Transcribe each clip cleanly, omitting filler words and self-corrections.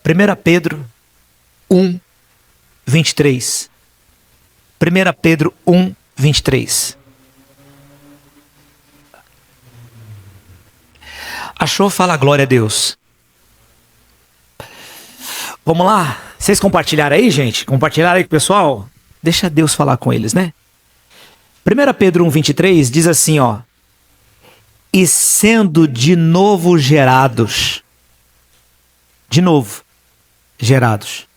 1 Pedro 1, 23. 1 Pedro 1, 23. Achou? Fala glória a Deus. Vamos lá? Vocês compartilharam aí, gente? Compartilharam aí com o pessoal? Deixa Deus falar com eles, né? 1 Pedro 1, 23 diz assim, ó. E sendo de novo gerados. De novo gerados.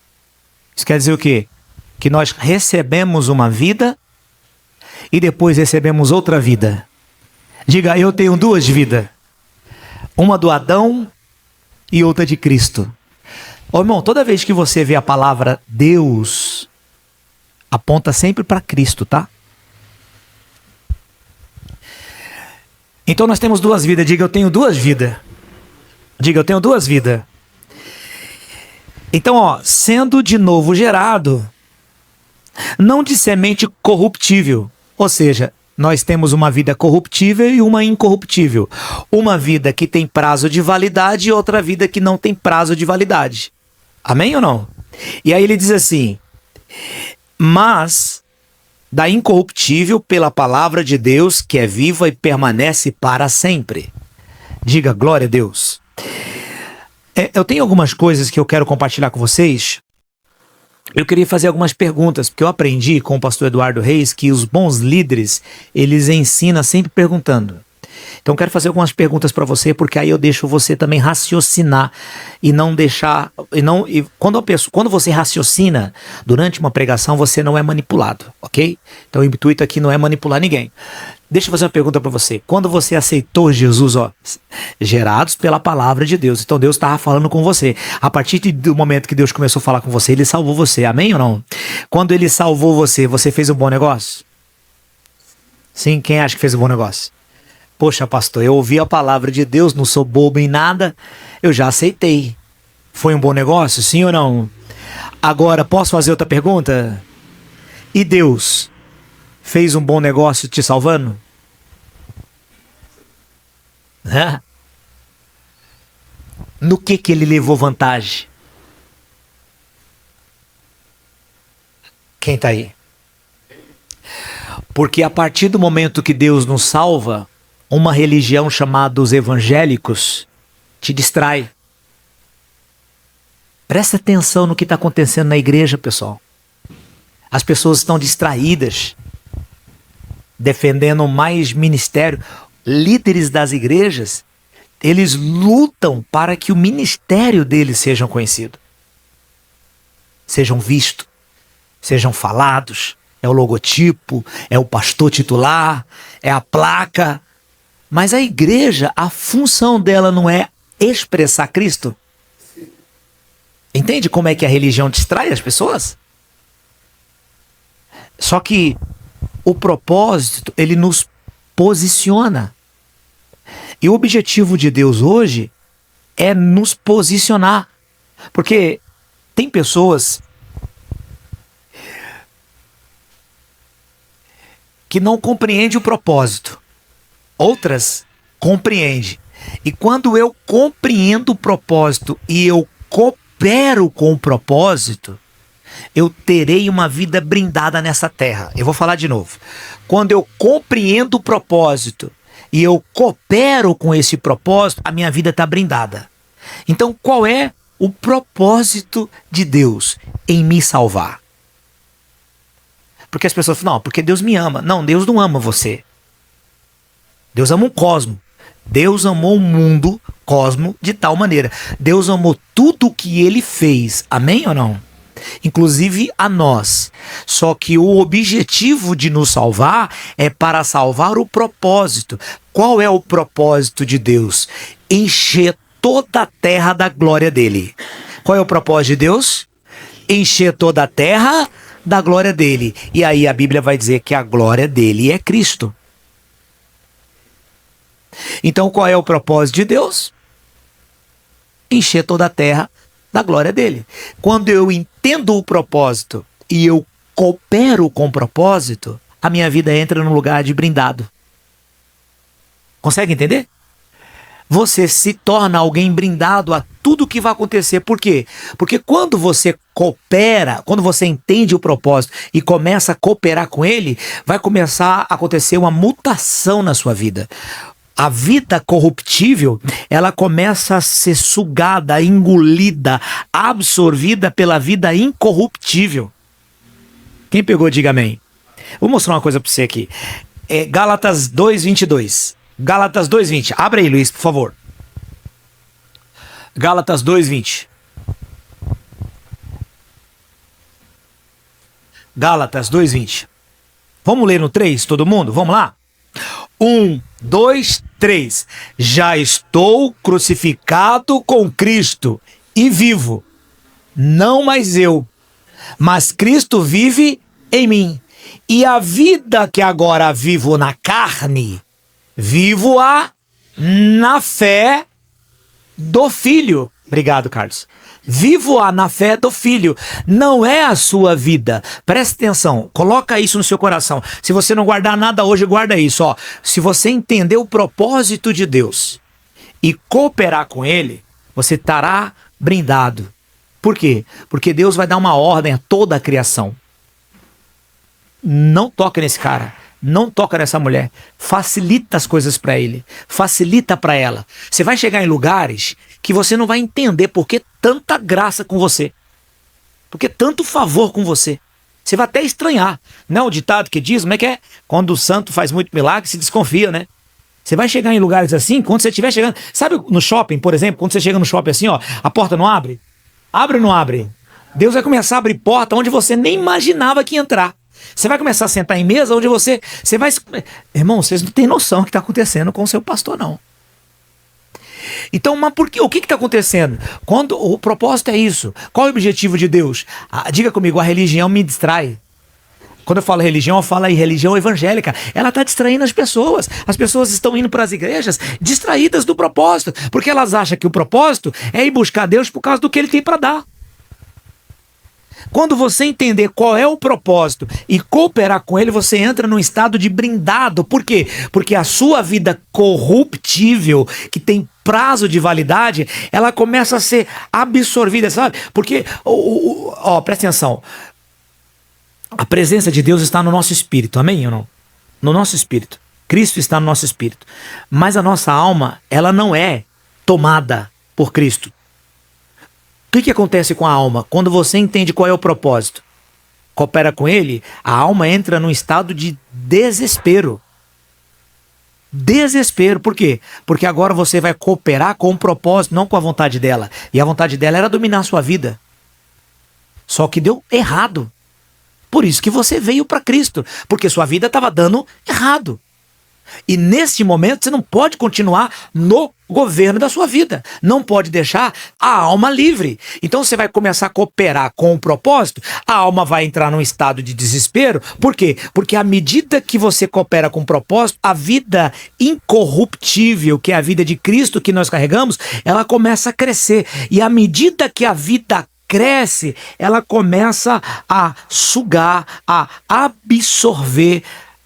Isso quer dizer o quê? Que nós recebemos uma vida e depois recebemos outra vida. Diga, eu tenho duas vidas. Uma do Adão e outra de Cristo. Ô irmão, toda vez que você vê a palavra Deus, aponta sempre para Cristo, tá? Então nós temos duas vidas. Diga, eu tenho duas vidas. Diga, eu tenho duas vidas. Então, ó, sendo de novo gerado, não de semente corruptível. Ou seja, nós temos uma vida corruptível e uma incorruptível. Uma vida que tem prazo de validade e outra vida que não tem prazo de validade. Amém ou não? E aí ele diz assim, mas da incorruptível pela palavra de Deus que é viva e permanece para sempre. Diga glória a Deus. Eu tenho algumas coisas que eu quero compartilhar com vocês. Eu queria fazer algumas perguntas, porque eu aprendi com o pastor Eduardo Reis que os bons líderes, eles ensinam sempre perguntando. Então eu quero fazer algumas perguntas para você, porque aí eu deixo você também raciocinar e não deixar... Quando você raciocina durante uma pregação, você não é manipulado, ok? Então o intuito aqui não é manipular ninguém. Deixa eu fazer uma pergunta para você. Quando você aceitou Jesus, ó, gerados pela palavra de Deus, então Deus estava falando com você. A partir do momento que Deus começou a falar com você, Ele salvou você, amém ou não? Quando Ele salvou você, você fez um bom negócio? Sim, quem acha que fez um bom negócio? Poxa, pastor, eu ouvi a palavra de Deus, não sou bobo em nada, eu já aceitei. Foi um bom negócio, sim ou não? Agora, posso fazer outra pergunta? E Deus fez um bom negócio te salvando? No que ele levou vantagem? Quem tá aí? Porque a partir do momento que Deus nos salva, uma religião chamada os evangélicos te distrai. Presta atenção no que está acontecendo na igreja, pessoal. As pessoas estão distraídas, defendendo mais ministério. Líderes das igrejas, eles lutam para que o ministério deles sejam conhecido. Sejam vistos, sejam falados. É o logotipo, é o pastor titular, é a placa. Mas a igreja, a função dela não é expressar Cristo. Entende como é que a religião distrai as pessoas? Só que o propósito, ele nos posiciona. E o objetivo de Deus hoje é nos posicionar. Porque tem pessoas que não compreendem o propósito. Outras compreendem. E quando eu compreendo o propósito e eu coopero com o propósito, eu terei uma vida brindada nessa terra. Eu vou falar de novo. Quando eu compreendo o propósito e eu coopero com esse propósito, a minha vida está brindada. Então, qual é o propósito de Deus em me salvar? Porque as pessoas falam, não, porque Deus me ama. Não, Deus não ama você. Deus ama o cosmo. Deus amou o mundo, cosmo, de tal maneira. Deus amou tudo o que Ele fez. Amém ou não? Inclusive a nós. Só que o objetivo de nos salvar é para salvar o propósito. Qual é o propósito de Deus? Encher toda a terra da glória dele. Qual é o propósito de Deus? Encher toda a terra da glória dele. E aí a Bíblia vai dizer que a glória dele é Cristo. Então qual é o propósito de Deus? Encher toda a terra da glória dele. Quando eu entendo o propósito e eu coopero com o propósito, a minha vida entra num lugar de brindado. Consegue entender? Você se torna alguém brindado a tudo o que vai acontecer. Por quê? Porque quando você coopera, quando você entende o propósito e começa a cooperar com ele, vai começar a acontecer uma mutação na sua vida. A vida corruptível, ela começa a ser sugada, engolida, absorvida pela vida incorruptível. Quem pegou, diga amém. Vou mostrar uma coisa para você aqui. Gálatas 2:22. Gálatas 2:20. Abre aí, Luiz, por favor. Gálatas 2:20. Gálatas 2:20. Vamos ler no 3, todo mundo? Vamos lá? 1, 2, 3. Já estou crucificado com Cristo e vivo. Não mais eu, mas Cristo vive em mim. E a vida que agora vivo na carne, vivo-a na fé do Filho. Obrigado, Carlos. Vivo-a na fé do Filho. Não é a sua vida. Presta atenção. Coloca isso no seu coração. Se você não guardar nada hoje, guarda isso. Ó. Se você entender o propósito de Deus e cooperar com Ele, você estará brindado. Por quê? Porque Deus vai dar uma ordem a toda a criação. Não toca nesse cara. Não toca nessa mulher. Facilita as coisas para ele. Facilita para ela. Você vai chegar em lugares que você não vai entender por que tanta graça com você. Por que tanto favor com você. Você vai até estranhar. Não é o ditado que diz, como é que é? Quando o santo faz muito milagre, se desconfia, né? Você vai chegar em lugares assim, quando você estiver chegando... Sabe no shopping, por exemplo, quando você chega no shopping assim, ó, a porta não abre? Abre ou não abre? Deus vai começar a abrir porta onde você nem imaginava que ia entrar. Você vai começar a sentar em mesa onde você vai... Irmão, vocês não têm noção do que está acontecendo com o seu pastor, não. Então, mas por quê? O que está acontecendo? Quando o propósito é isso. Qual é o objetivo de Deus? Diga comigo, a religião me distrai. Quando eu falo religião, eu falo aí religião evangélica. Ela está distraindo as pessoas. As pessoas estão indo para as igrejas distraídas do propósito. Porque elas acham que o propósito é ir buscar Deus por causa do que Ele tem para dar. Quando você entender qual é o propósito e cooperar com ele, você entra num estado de brindado. Por quê? Porque a sua vida corruptível, que tem prazo de validade, ela começa a ser absorvida, sabe? Porque, presta atenção, a presença de Deus está no nosso espírito, amém ou não? No nosso espírito. Cristo está no nosso espírito. Mas a nossa alma, ela não é tomada por Cristo. O que acontece com a alma? Quando você entende qual é o propósito, coopera com ele, a alma entra num estado de desespero. Desespero. Por quê? Porque agora você vai cooperar com o propósito, não com a vontade dela. E a vontade dela era dominar a sua vida. Só que deu errado. Por isso que você veio para Cristo. Porque sua vida estava dando errado. E nesse momento você não pode continuar no governo da sua vida. Não pode deixar a alma livre. Então você vai começar a cooperar com o propósito, a alma vai entrar num estado de desespero. Por quê? Porque à medida que você coopera com o propósito, a vida incorruptível, que é a vida de Cristo que nós carregamos, ela começa a crescer. E à medida que a vida cresce, ela começa a sugar, a absorver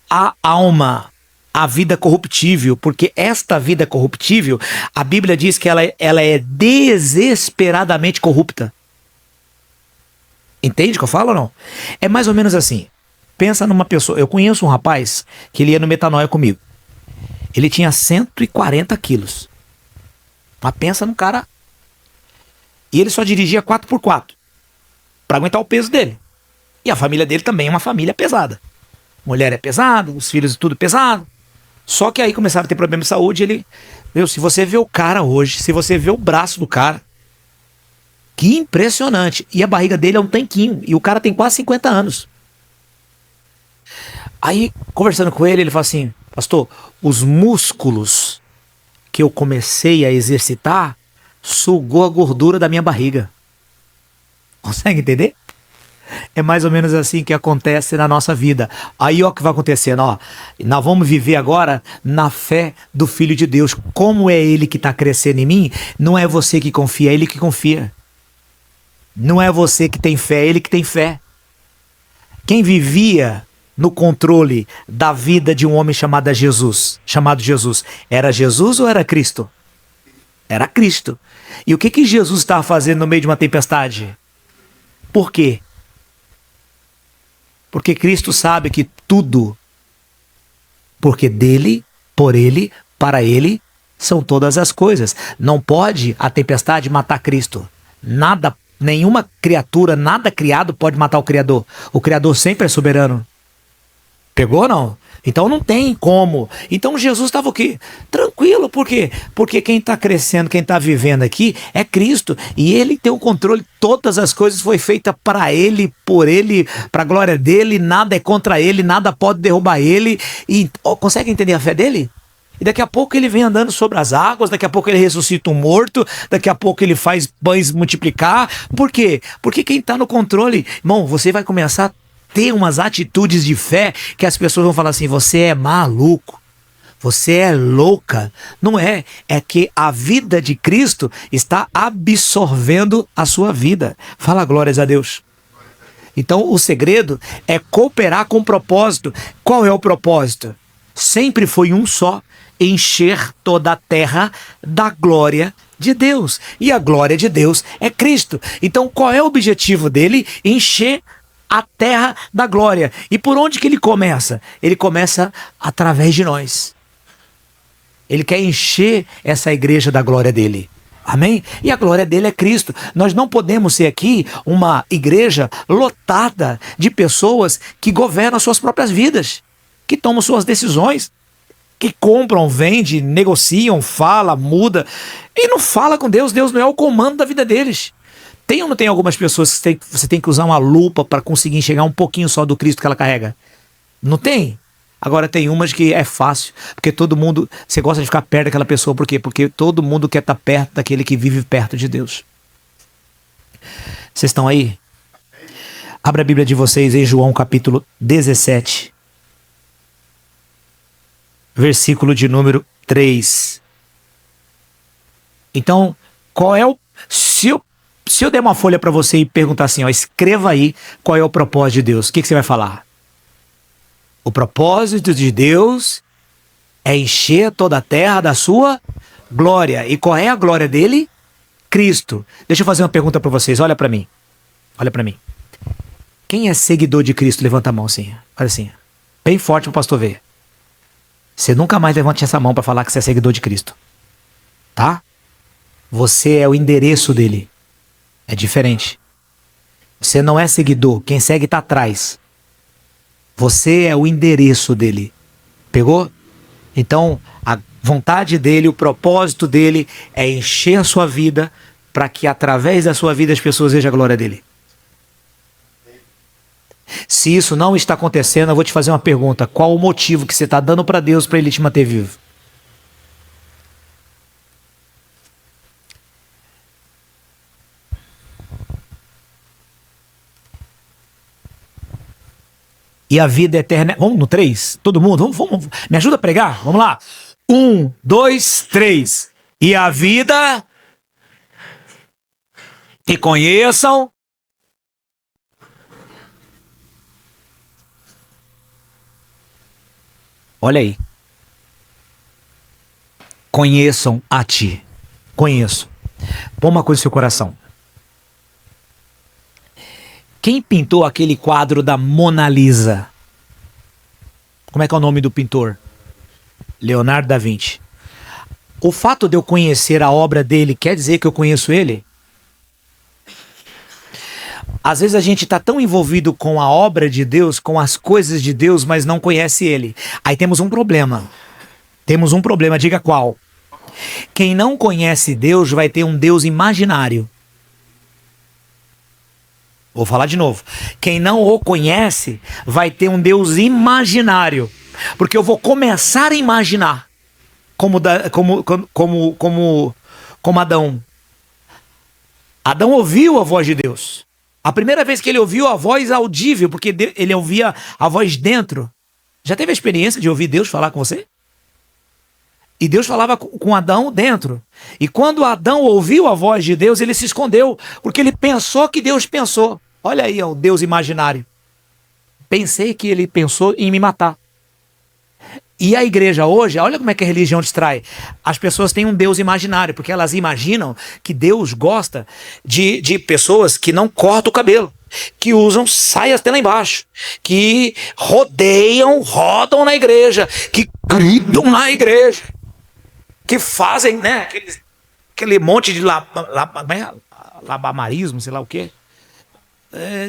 a alma. A vida corruptível, porque esta vida corruptível, a Bíblia diz que ela é desesperadamente corrupta. Entende o que eu falo ou não? É mais ou menos assim. Pensa numa pessoa, eu conheço um rapaz que ele ia no Metanoia comigo. Ele tinha 140 quilos. Mas pensa num cara... E ele só dirigia 4x4 para aguentar o peso dele. E a família dele também é uma família pesada. Mulher é pesada, os filhos tudo pesado. Só que aí começaram a ter problema de saúde. Ele, se você vê o cara hoje, se você vê o braço do cara, que impressionante. E a barriga dele é um tanquinho. E o cara tem quase 50 anos. Aí, conversando com ele, ele fala assim: pastor, os músculos que eu comecei a exercitar sugou a gordura da minha barriga. Consegue entender? É mais ou menos assim que acontece na nossa vida. Aí ó o que vai acontecendo, ó. Nós vamos viver agora na fé do Filho de Deus. Como é Ele que está crescendo em mim, não é você que confia, é Ele que confia. Não é você que tem fé, é Ele que tem fé. Quem vivia no controle da vida de um homem chamado Jesus, era Jesus ou era Cristo? Era Cristo. E o que Jesus estava fazendo no meio de uma tempestade? Por quê? Porque Cristo sabe que tudo, porque dele, por ele, para ele, são todas as coisas. Não pode a tempestade matar Cristo. Nada, nenhuma criatura, nada criado pode matar o Criador. O Criador sempre é soberano. Pegou ou não? Então não tem como. Então Jesus estava o quê? Tranquilo, por quê? Porque quem está crescendo, quem está vivendo aqui é Cristo. E ele tem o controle, todas as coisas foi feita para ele, por ele, para a glória dele, nada é contra ele, nada pode derrubar ele. E consegue entender a fé dele? E daqui a pouco ele vem andando sobre as águas, daqui a pouco ele ressuscita um morto, daqui a pouco ele faz pães multiplicar. Por quê? Porque quem está no controle, irmão, você vai começar a ter umas atitudes de fé que as pessoas vão falar assim, você é maluco, você é louca. Não é, é que a vida de Cristo está absorvendo a sua vida. Fala glórias a Deus. Então o segredo é cooperar com o propósito. Qual é o propósito? Sempre foi um só, encher toda a terra da glória de Deus. E a glória de Deus é Cristo. Então qual é o objetivo dele? Encher a terra da glória. E por onde que ele começa? Ele começa através de nós. Ele quer encher essa igreja da glória dele. Amém? E a glória dele é Cristo. Nós não podemos ser aqui uma igreja lotada de pessoas que governam suas próprias vidas, que tomam suas decisões, que compram, vendem, negociam, fala, muda, e não fala com Deus. Deus não é o comando da vida deles. Tem ou não tem algumas pessoas que você tem que usar uma lupa para conseguir enxergar um pouquinho só do Cristo que ela carrega? Não tem? Agora tem umas que é fácil, porque todo mundo, você gosta de ficar perto daquela pessoa, por quê? Porque todo mundo quer estar perto daquele que vive perto de Deus. Vocês estão aí? Abra a Bíblia de vocês em João capítulo 17. Versículo de número 3. Então, qual é o... Se eu der uma folha para você e perguntar assim, ó, escreva aí qual é o propósito de Deus, o que você vai falar? O propósito de Deus é encher toda a terra da sua glória. E qual é a glória dele? Cristo. Deixa eu fazer uma pergunta para vocês, olha para mim. Olha para mim. Quem é seguidor de Cristo? Levanta a mão assim. Olha assim. Bem forte para o pastor ver. Você nunca mais levante essa mão para falar que você é seguidor de Cristo. Tá? Você é o endereço dele. É diferente. Você não é seguidor. Quem segue está atrás. Você é o endereço dele. Pegou? Então, a vontade dele, o propósito dele é encher a sua vida para que através da sua vida as pessoas vejam a glória dele. Se isso não está acontecendo, eu vou te fazer uma pergunta. Qual o motivo que você está dando para Deus para ele te manter vivo? E a vida eterna... Vamos no 3? Todo mundo? Vamos. Me ajuda a pregar? Vamos lá. 1, 2, 3. E a vida... E conheçam... Olha aí. Conheçam a ti. Conheço. Põe uma coisa no seu coração. Quem pintou aquele quadro da Mona Lisa? Como é que é o nome do pintor? Leonardo da Vinci. O fato de eu conhecer a obra dele quer dizer que eu conheço ele? Às vezes a gente está tão envolvido com a obra de Deus, com as coisas de Deus, mas não conhece ele. Aí temos um problema. Temos um problema, diga qual? Quem não conhece Deus vai ter um Deus imaginário. Vou falar de novo. Quem não o conhece vai ter um Deus imaginário. Porque eu vou começar a imaginar como Adão. Adão ouviu a voz de Deus. A primeira vez que ele ouviu a voz audível, porque ele ouvia a voz dentro. Já teve a experiência de ouvir Deus falar com você? E Deus falava com Adão dentro. E quando Adão ouviu a voz de Deus, ele se escondeu, porque ele pensou que Deus pensou. Olha aí, ó, o Deus imaginário. Pensei que ele pensou em me matar. E a igreja hoje, olha como é que a religião distrai. As pessoas têm um Deus imaginário, porque elas imaginam que Deus gosta de pessoas que não cortam o cabelo, que usam saias até lá embaixo, que rodam na igreja, que gritam na igreja, que fazem, né, aquele monte de labamarismo, sei lá o quê.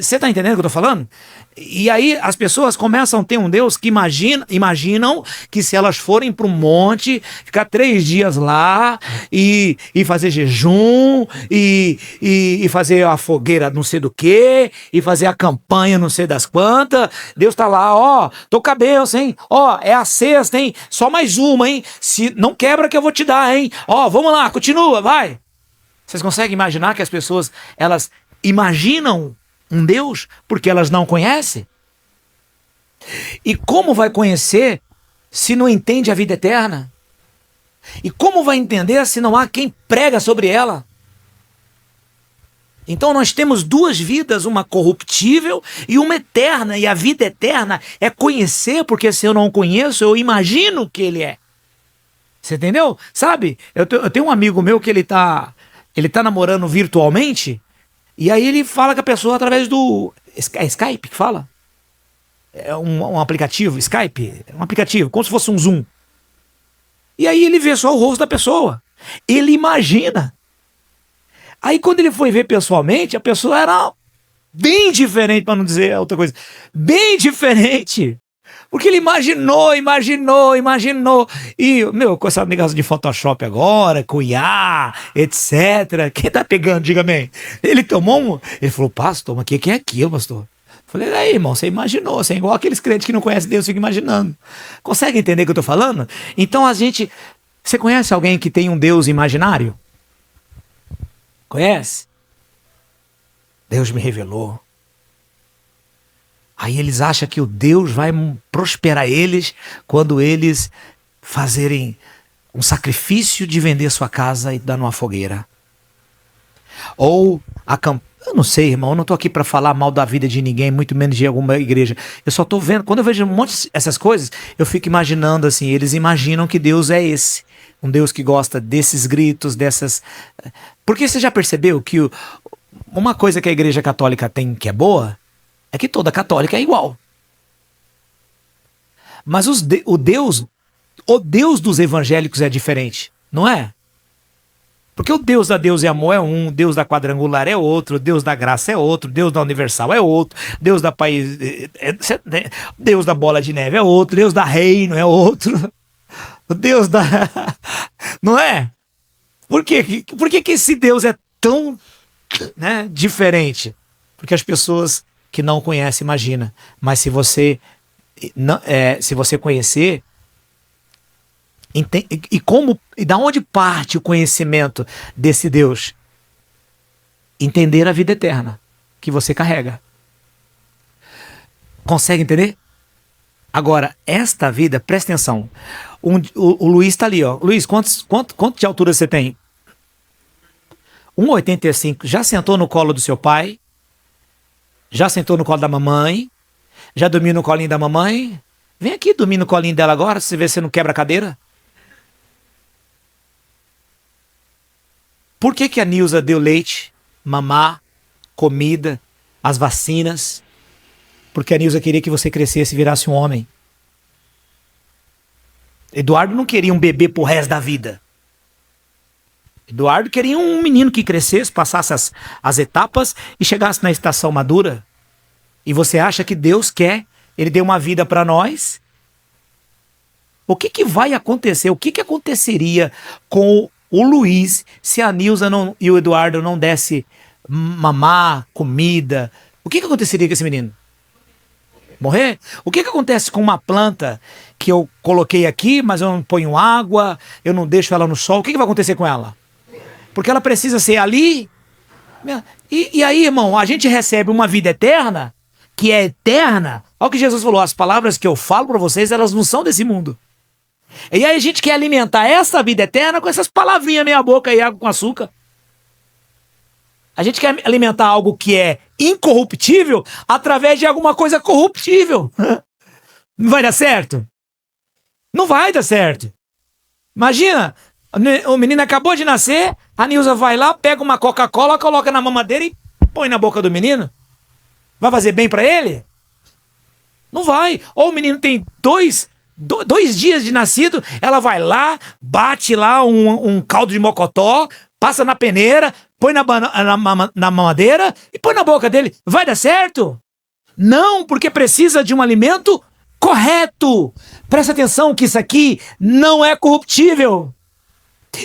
Você tá entendendo o que eu tô falando? E aí as pessoas começam a ter um Deus que imaginam que se elas forem para um monte, ficar 3 dias lá e fazer jejum e fazer a fogueira não sei do que, e fazer a campanha não sei das quantas, Deus tá lá, ó, tô com a bênção, hein? Ó, é a sexta, hein? Só mais uma, hein? Se não quebra que eu vou te dar, hein? Ó, vamos lá, continua, vai. Vocês conseguem imaginar que as pessoas, elas imaginam um Deus porque elas não conhecem? E como vai conhecer se não entende a vida eterna? E como vai entender se não há quem prega sobre ela? Então nós temos 2 vidas, uma corruptível e uma eterna. E a vida eterna é conhecer, porque se eu não conheço, eu imagino que ele é. Você entendeu? Sabe, eu tenho um amigo meu que ele tá namorando virtualmente. E aí ele fala com a pessoa através do... É Skype que fala? É um aplicativo, Skype, é um aplicativo, como se fosse um Zoom. E aí ele vê só o rosto da pessoa. Ele imagina. Aí quando ele foi ver pessoalmente, a pessoa era bem diferente, para não dizer outra coisa. Bem diferente. Porque ele imaginou. E, com essa negócio de Photoshop agora, com IA, etc. Quem tá pegando, diga bem. Ele falou, pastor, mas o que é aquilo, pastor? Eu falei, aí, irmão, você imaginou. Você é igual aqueles crentes que não conhecem Deus, ficam imaginando. Consegue entender o que eu tô falando? Então você conhece alguém que tem um Deus imaginário? Conhece? Deus me revelou. Aí eles acham que o Deus vai prosperar eles quando eles fazerem um sacrifício de vender sua casa e dar numa fogueira. Ou eu não sei, irmão, eu não tô aqui para falar mal da vida de ninguém, muito menos de alguma igreja. Eu só tô vendo, quando eu vejo um monte dessas coisas, eu fico imaginando assim, eles imaginam que Deus é esse. Um Deus que gosta desses gritos, dessas... Porque você já percebeu que uma coisa que a igreja católica tem que é boa, é que toda católica é igual. Mas o Deus dos evangélicos é diferente, não é? Porque o Deus da Deus e Amor é um, Deus da Quadrangular é outro, Deus da Graça é outro, Deus da Universal é outro, Deus da País, Deus da Bola de Neve é outro, Deus da Reino é outro, o Deus da... Não é? Por que esse Deus é tão, né, diferente? Porque as pessoas que não conhecem imaginam. Mas se você conhecer... E da onde parte o conhecimento desse Deus? Entender a vida eterna que você carrega. Consegue entender? Agora, esta vida, presta atenção. O Luiz está ali, ó. Luiz, quanto de altura você tem? 1,85. Já sentou no colo do seu pai? Já sentou no colo da mamãe? Já dormiu no colinho da mamãe? Vem aqui dormir no colinho dela agora, se vê se não quebra a cadeira. Por que a Nilza deu leite, mamar, comida, as vacinas? Porque a Nilza queria que você crescesse e virasse um homem. Eduardo não queria um bebê pro resto da vida. Eduardo queria um menino que crescesse, passasse as etapas e chegasse na estação madura. E você acha que Deus quer? Ele deu uma vida para nós? O que vai acontecer? O que aconteceria com o Luiz se a Nilza e o Eduardo não desse mamar, comida? O que aconteceria com esse menino? Morrer? O que acontece com uma planta que eu coloquei aqui, mas eu não ponho água, eu não deixo ela no sol? O que vai acontecer com ela? Porque ela precisa ser ali. E aí, irmão, a gente recebe uma vida eterna, que é eterna. Olha o que Jesus falou, as palavras que eu falo para vocês, elas não são desse mundo. E aí a gente quer alimentar essa vida eterna com essas palavrinhas meia boca e água com açúcar. A gente quer alimentar algo que é incorruptível através de alguma coisa corruptível. Não vai dar certo? Não vai dar certo. Imagina, o menino acabou de nascer, a Nilza vai lá, pega uma Coca-Cola, coloca na mamadeira e põe na boca do menino. Vai fazer bem pra ele? Não vai. Ou o menino tem dois dias de nascido, ela vai lá, bate lá um caldo de mocotó, passa na peneira, põe na mamadeira e põe na boca dele. Vai dar certo? Não, porque precisa de um alimento correto. Presta atenção que isso aqui não é corruptível.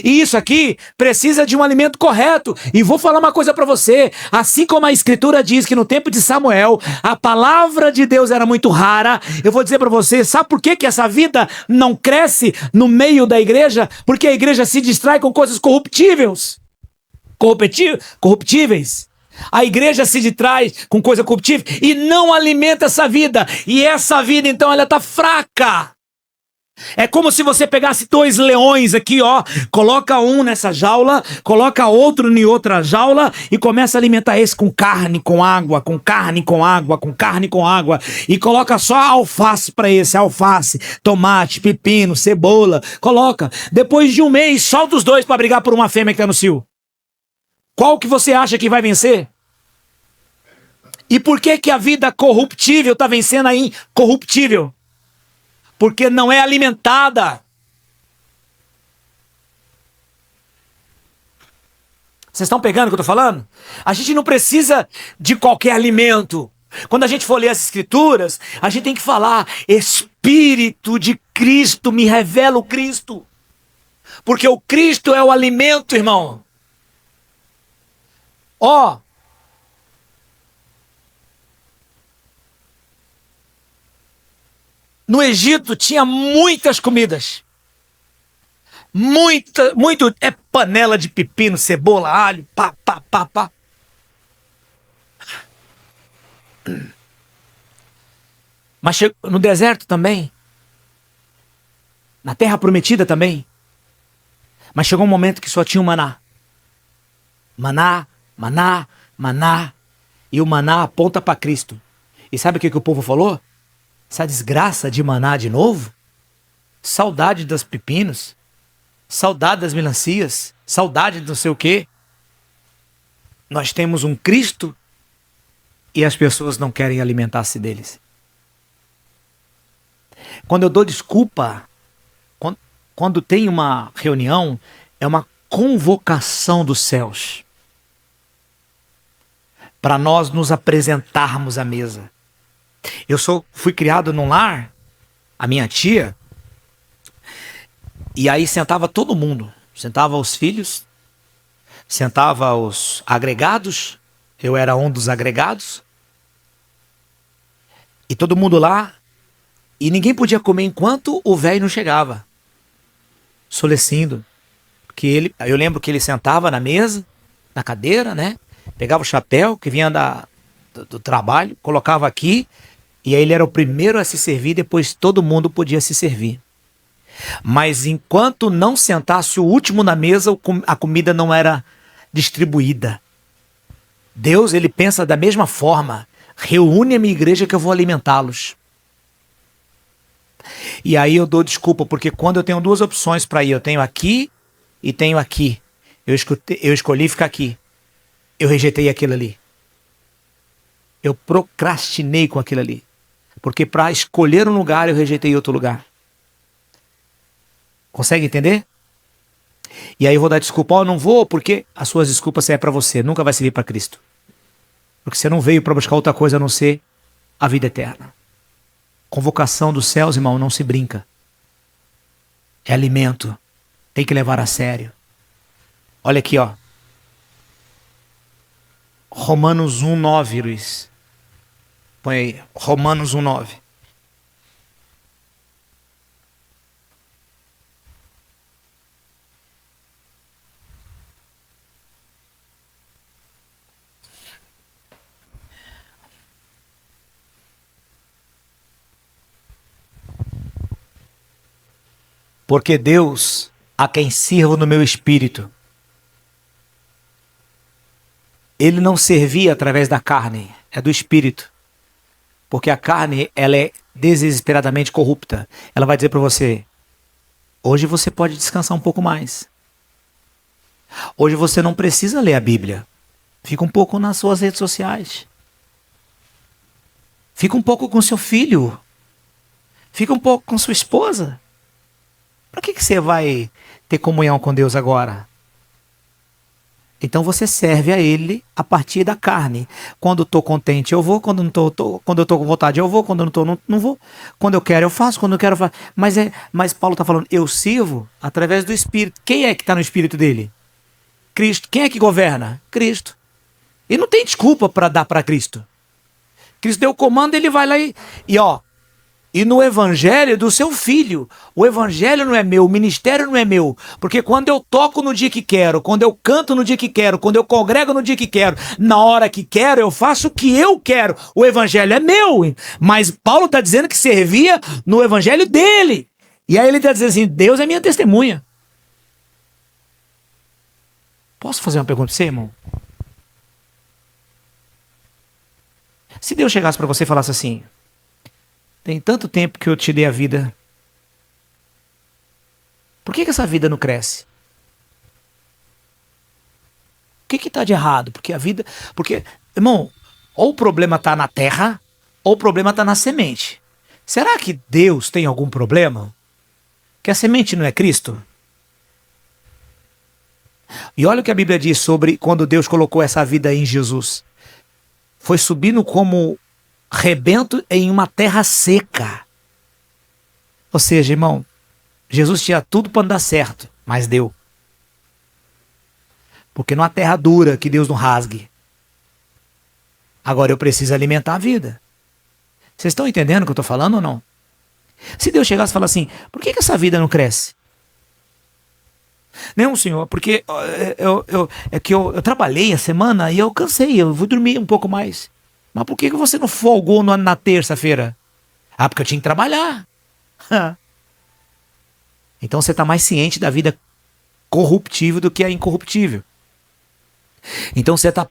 E isso aqui precisa de um alimento correto. E vou falar uma coisa para você. Assim como a escritura diz que no tempo de Samuel a palavra de Deus era muito rara, eu vou dizer para você, sabe por que essa vida não cresce no meio da igreja? Porque a igreja se distrai com coisas corruptíveis. Corruptíveis. A igreja se distrai com coisa corruptível e não alimenta essa vida. E essa vida então ela tá fraca. É como se você pegasse dois leões aqui, ó, coloca um nessa jaula, coloca outro em outra jaula e começa a alimentar esse com carne, com água, com carne, com água, com carne, com água e coloca só alface para esse, alface, tomate, pepino, cebola, coloca. Depois de um mês, solta os dois para brigar por uma fêmea que tá no cio. Qual que você acha que vai vencer? E por que a vida corruptível tá vencendo a incorruptível? Porque não é alimentada. Vocês estão pegando o que eu estou falando? A gente não precisa de qualquer alimento. Quando a gente for ler as escrituras, a gente tem que falar: Espírito de Cristo me revela o Cristo. Porque o Cristo é o alimento, irmão. Ó. No Egito tinha muitas comidas. Muito. É panela de pepino, cebola, alho, pá. Mas no deserto também. Na terra prometida também. Mas chegou um momento que só tinha o maná. Maná. E o maná aponta para Cristo. E sabe o que o povo falou? Essa desgraça de maná de novo? Saudade dos pepinos. Saudade das melancias. Saudade do não sei o quê. Nós temos um Cristo e as pessoas não querem alimentar-se deles. Quando eu dou desculpa, quando tem uma reunião, é uma convocação dos céus para nós nos apresentarmos à mesa. Fui criado num lar, a minha tia, e aí sentava todo mundo. Sentava os filhos, sentava os agregados, eu era um dos agregados, e todo mundo lá, e ninguém podia comer enquanto o velho não chegava, solecindo. Porque eu lembro que ele sentava na mesa, na cadeira, né? Pegava o chapéu que vinha do trabalho, colocava aqui, e aí ele era o primeiro a se servir, depois todo mundo podia se servir. Mas enquanto não sentasse o último na mesa, a comida não era distribuída. Deus, ele pensa da mesma forma: reúne a minha igreja que eu vou alimentá-los. E aí eu dou desculpa, porque quando eu tenho duas opções para ir, eu tenho aqui e tenho aqui. Eu escolhi ficar aqui. Eu rejeitei aquilo ali. Eu procrastinei com aquilo ali. Porque para escolher um lugar, eu rejeitei outro lugar. Consegue entender? E aí eu vou dar desculpa. Eu não vou, porque as suas desculpas servem para você. Nunca vai servir para Cristo. Porque você não veio para buscar outra coisa a não ser a vida eterna. Convocação dos céus, irmão, não se brinca. É alimento. Tem que levar a sério. Olha aqui, ó. Romanos 1:9, Luiz. Põe aí. Romanos 1:9. Porque Deus, a quem sirvo no meu espírito, ele não servia através da carne, é do espírito. Porque a carne, ela é desesperadamente corrupta. Ela vai dizer para você: Hoje você pode descansar um pouco mais. Hoje você não precisa ler a Bíblia. Fica um pouco nas suas redes sociais. Fica um pouco com seu filho. Fica um pouco com sua esposa. Para que você vai ter comunhão com Deus agora? Então você serve a Ele a partir da carne. Quando estou contente eu vou, quando não quando eu estou com vontade eu vou, quando eu não estou não vou. Quando eu quero eu faço, quando eu quero eu faço. Mas Paulo está falando, eu sirvo através do Espírito. Quem é que está no Espírito dele? Cristo. Quem é que governa? Cristo. E não tem desculpa para dar para Cristo. Cristo deu o comando, ele vai lá e no evangelho do seu filho. O evangelho não é meu, o ministério não é meu. Porque quando eu toco no dia que quero, quando eu canto no dia que quero, quando eu congrego no dia que quero, na hora que quero, eu faço o que eu quero. O evangelho é meu. Mas Paulo está dizendo que servia no evangelho dele. E aí ele está dizendo assim, Deus é minha testemunha. Posso fazer uma pergunta para você, irmão? Se Deus chegasse para você e falasse assim, tem tanto tempo que eu te dei a vida, por que essa vida não cresce? O que está de errado? Porque, irmão, ou o problema está na terra, ou o problema está na semente. Será que Deus tem algum problema? Que a semente não é Cristo? E olha o que a Bíblia diz sobre quando Deus colocou essa vida em Jesus. Foi subindo como rebento em uma terra seca. Ou seja, irmão, Jesus tinha tudo para dar certo, mas deu. Porque não há terra dura que Deus não rasgue. Agora eu preciso alimentar a vida. Vocês estão entendendo o que eu estou falando ou não? Se Deus chegasse e falasse assim, por que essa vida não cresce? Não, senhor, porque eu trabalhei a semana e eu cansei, eu vou dormir um pouco mais. Mas por que você não folgou na terça-feira? Ah, porque eu tinha que trabalhar. Então você está mais ciente da vida corruptível do que a incorruptível. Então você está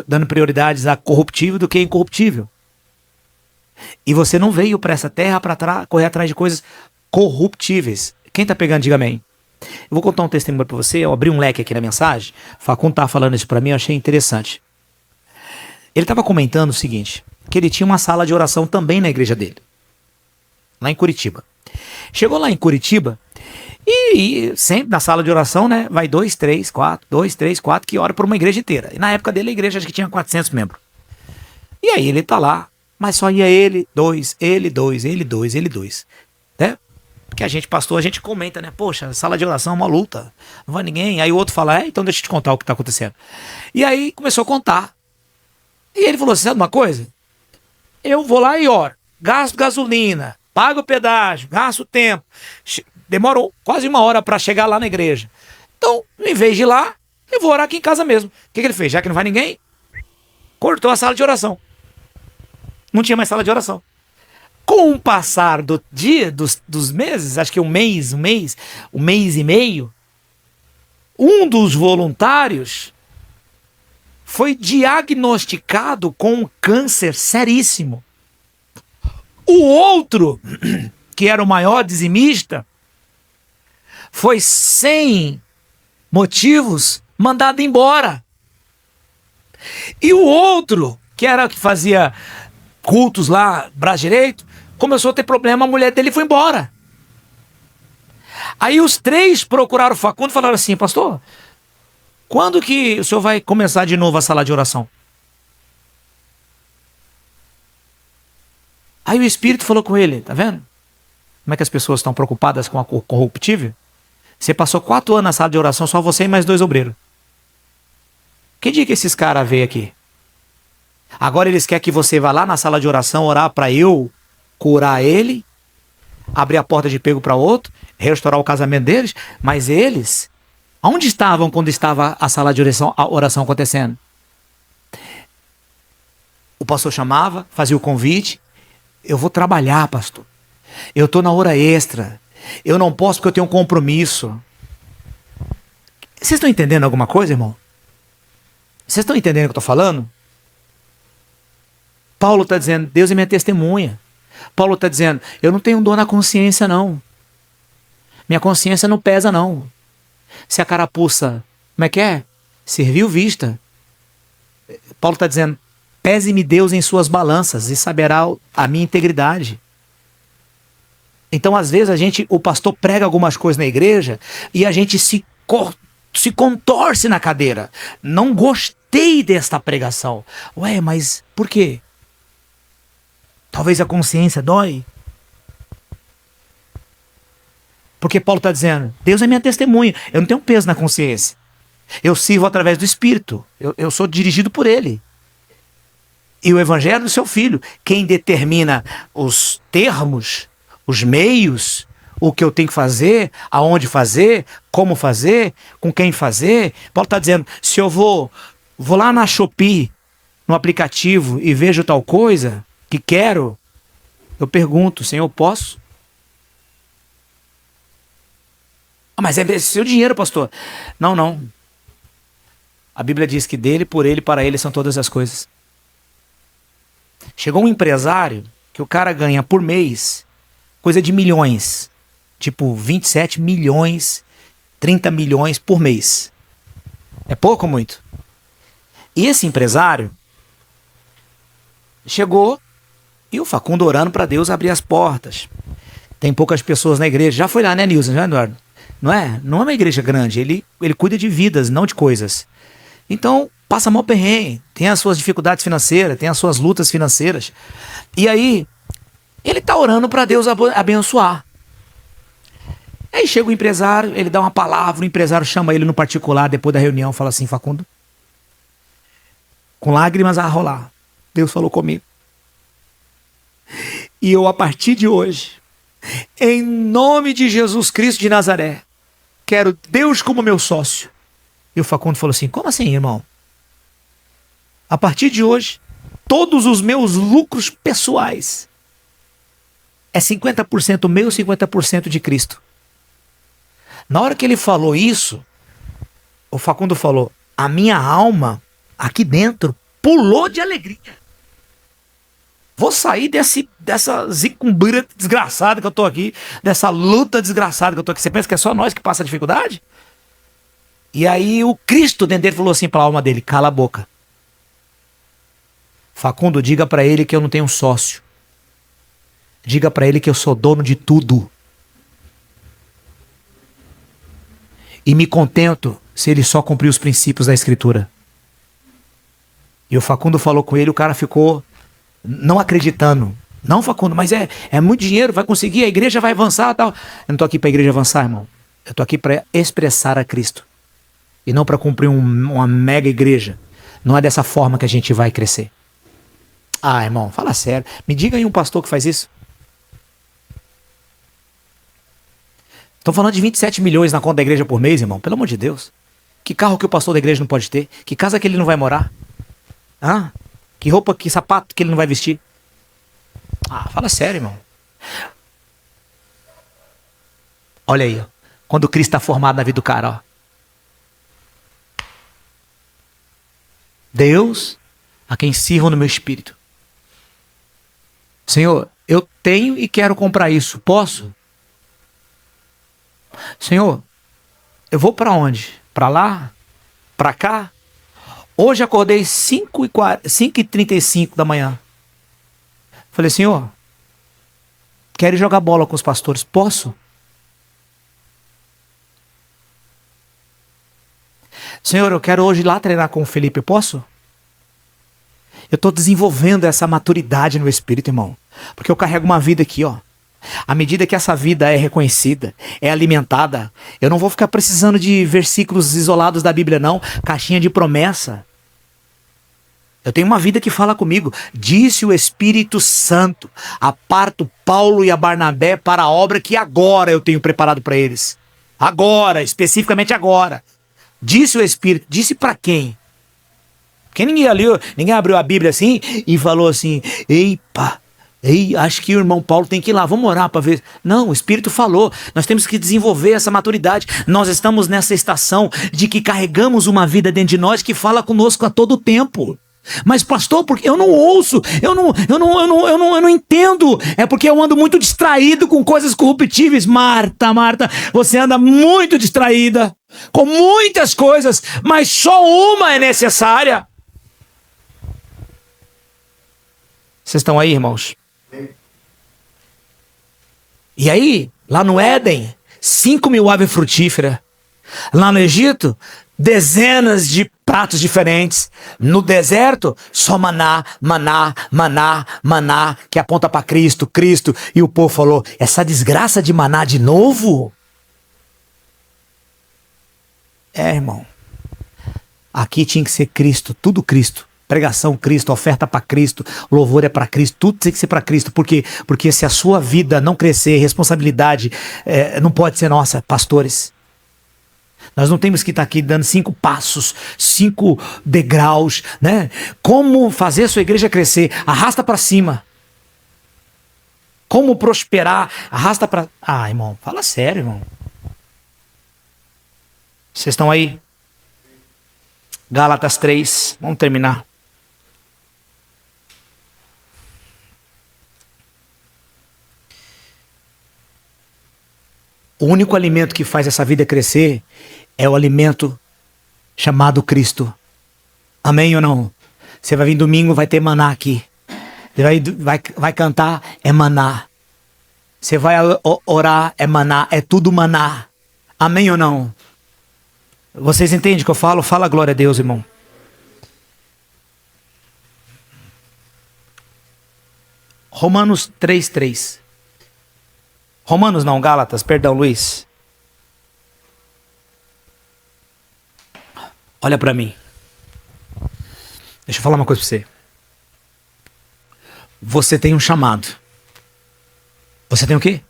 dando prioridades a corruptível do que a incorruptível. E você não veio para essa terra para correr atrás de coisas corruptíveis. Quem está pegando, diga amém. Eu vou contar um testemunho para você, eu abri um leque aqui na mensagem, Facundo estava falando isso para mim, eu achei interessante. Ele estava comentando o seguinte, que ele tinha uma sala de oração também na igreja dele, lá em Curitiba. Chegou lá em Curitiba e sempre na sala de oração, né, vai 2, 3, 4, que ora por uma igreja inteira. E na época dele a igreja acho que tinha 400 membros. E aí ele tá lá, mas só ia ele, dois, né? Porque a gente, pastor, a gente comenta, né? Poxa, sala de oração é uma luta, não vai ninguém. Aí o outro fala, então deixa eu te contar o que tá acontecendo. E aí começou a contar. E ele falou assim, sabe uma coisa? Eu vou lá e oro, gasto gasolina, pago o pedágio, gasto tempo, demorou quase 1 hora para chegar lá na igreja. Então, em vez de ir lá, eu vou orar aqui em casa mesmo. O que ele fez? Já que não vai ninguém, cortou a sala de oração. Não tinha mais sala de oração. Com o passar do dia, dos meses, acho que um mês e meio, um dos voluntários foi diagnosticado com um câncer seríssimo. O outro, que era o maior dizimista, foi sem motivos mandado embora. E o outro, que era o que fazia cultos lá, braço direito, começou a ter problema, a mulher dele foi embora. Aí os 3 procuraram o Facundo e falaram assim, pastor, quando que o senhor vai começar de novo a sala de oração? Aí o Espírito falou com ele, tá vendo? Como é que as pessoas estão preocupadas com a corruptível? Você passou 4 anos na sala de oração, só você e mais 2 obreiros. Que dia que esses caras veio aqui? Agora eles querem que você vá lá na sala de oração orar para eu curar ele, abrir a porta de pego para outro, restaurar o casamento deles, mas eles, onde estavam quando estava a sala de oração, a oração acontecendo? O pastor chamava, fazia o convite, eu vou trabalhar, pastor, eu estou na hora extra, eu não posso porque eu tenho um compromisso. Vocês estão entendendo alguma coisa, irmão? Vocês estão entendendo o que eu estou falando? Paulo está dizendo, Deus é minha testemunha. Paulo está dizendo, eu não tenho dor na consciência não. Minha consciência não pesa, não. Se a carapuça, como é que é? Serviu vista. Paulo está dizendo, pese-me Deus em suas balanças e saberá a minha integridade. Então, às vezes, o pastor prega algumas coisas na igreja e a gente se contorce na cadeira. Não gostei desta pregação. Ué, mas por quê? Talvez a consciência dói. Porque Paulo está dizendo, Deus é minha testemunha, eu não tenho peso na consciência. Eu sirvo através do Espírito, eu sou dirigido por Ele. E o Evangelho do seu Filho, quem determina os termos, os meios, o que eu tenho que fazer, aonde fazer, como fazer, com quem fazer. Paulo está dizendo, se eu vou lá na Shopee, no aplicativo, e vejo tal coisa que quero, eu pergunto, Senhor, posso? Mas é seu dinheiro, pastor. Não. A Bíblia diz que dele, por ele, para ele são todas as coisas. Chegou um empresário que o cara ganha por mês coisa de milhões. Tipo 27 milhões, 30 milhões por mês. É pouco ou muito? E esse empresário chegou e o Facundo orando para Deus abrir as portas. Tem poucas pessoas na igreja. Já foi lá, né, Nilson? Já, Eduardo? Não é uma igreja grande, ele cuida de vidas, não de coisas. Então, passa mal perrengue, tem as suas dificuldades financeiras, tem as suas lutas financeiras. E aí, ele tá orando para Deus abençoar. Aí chega o empresário, ele dá uma palavra, o empresário chama ele no particular, depois da reunião, fala assim, Facundo, com lágrimas a rolar, Deus falou comigo. E eu, a partir de hoje, em nome de Jesus Cristo de Nazaré, quero Deus como meu sócio. E o Facundo falou assim, como assim, irmão? A partir de hoje, todos os meus lucros pessoais é 50% meu, 50% de Cristo. Na hora que ele falou isso, o Facundo falou, a minha alma aqui dentro pulou de alegria. Vou sair dessa zicumbira desgraçada que eu tô aqui, dessa luta desgraçada que eu tô aqui. Você pensa que é só nós que passa dificuldade? E aí o Cristo dentro dele falou assim para a alma dele, cala a boca. Facundo, diga para ele que eu não tenho sócio. Diga para ele que eu sou dono de tudo. E me contento se ele só cumprir os princípios da Escritura. E o Facundo falou com ele, o cara ficou não acreditando. Não, Facundo, mas é muito dinheiro, vai conseguir, a igreja vai avançar e tal. Eu não tô aqui pra igreja avançar, irmão. Eu tô aqui para expressar a Cristo. E não para cumprir uma mega igreja. Não é dessa forma que a gente vai crescer. Ah, irmão, fala sério. Me diga aí um pastor que faz isso. Estão falando de 27 milhões na conta da igreja por mês, irmão. Pelo amor de Deus. Que carro que o pastor da igreja não pode ter? Que casa que ele não vai morar? Ah, que roupa, que sapato que ele não vai vestir? Ah, fala sério, irmão. Olha aí, ó. Quando Cristo está formado na vida do cara, ó. Deus, a quem sirvo no meu espírito. Senhor, eu tenho e quero comprar isso. Posso? Senhor, eu vou para onde? Para lá? Para cá? Hoje acordei 5h35 da manhã. Falei, Senhor, quero jogar bola com os pastores. Posso? Senhor, eu quero hoje ir lá treinar com o Felipe. Posso? Eu estou desenvolvendo essa maturidade no espírito, irmão. Porque eu carrego uma vida aqui, ó. À medida que essa vida é reconhecida, é alimentada, eu não vou ficar precisando de versículos isolados da Bíblia, não. Caixinha de promessa. Eu tenho uma vida que fala comigo. Disse o Espírito Santo, aparto Paulo e a Barnabé para a obra que agora eu tenho preparado para eles. Agora, especificamente agora. Disse o Espírito. Disse para quem? Porque ninguém abriu a Bíblia assim e falou assim, acho que o irmão Paulo tem que ir lá, vamos orar para ver. Não, o Espírito falou, nós temos que desenvolver essa maturidade. Nós estamos nessa estação de que carregamos uma vida dentro de nós que fala conosco a todo tempo. Mas pastor, porque eu não ouço, eu não entendo. É porque eu ando muito distraído com coisas corruptíveis. Marta, você anda muito distraída com muitas coisas, mas só uma é necessária. Vocês estão aí, irmãos? E aí, lá no Éden, 5.000 aves frutíferas. Lá no Egito, dezenas de pratos diferentes. No deserto, só maná, que aponta para Cristo. E o povo falou, essa desgraça de maná de novo? Irmão. Aqui tinha que ser Cristo, tudo Cristo. Pregação Cristo, oferta para Cristo, louvor é para Cristo, tudo tem que ser para Cristo. Por quê? Porque se a sua vida não crescer, responsabilidade não pode ser nossa, pastores. Nós não temos que estar aqui dando 5 passos, 5 degraus, né? Como fazer a sua igreja crescer? Arrasta para cima. Como prosperar? Arrasta para... irmão, fala sério, irmão. Vocês estão aí? Gálatas 3, vamos terminar. O único alimento que faz essa vida crescer é o alimento chamado Cristo. Amém ou não? Você vai vir domingo, vai ter maná aqui. Você vai cantar, é maná. Você vai orar, é maná. É tudo maná. Amém ou não? Vocês entendem o que eu falo? Fala glória a Deus, irmão. Romanos 3:3. Romanos não, Gálatas, perdão, Luiz. Olha para mim. Deixa eu falar uma coisa para você. Você tem um chamado. Você tem o quê?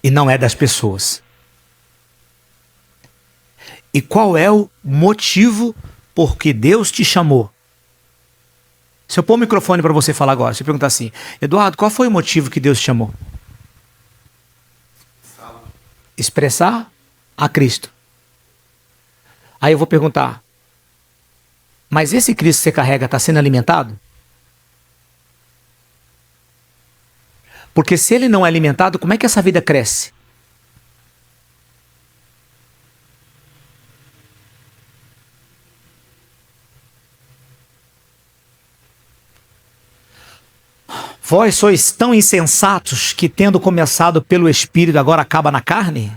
E não é das pessoas. E qual é o motivo por que Deus te chamou? Se eu pôr o microfone para você falar agora, você perguntar assim, Eduardo, qual foi o motivo que Deus te chamou? Expressar a Cristo. Aí eu vou perguntar, mas esse Cristo que você carrega está sendo alimentado? Porque se ele não é alimentado, como é que essa vida cresce? Vós sois tão insensatos que, tendo começado pelo Espírito, agora acaba na carne?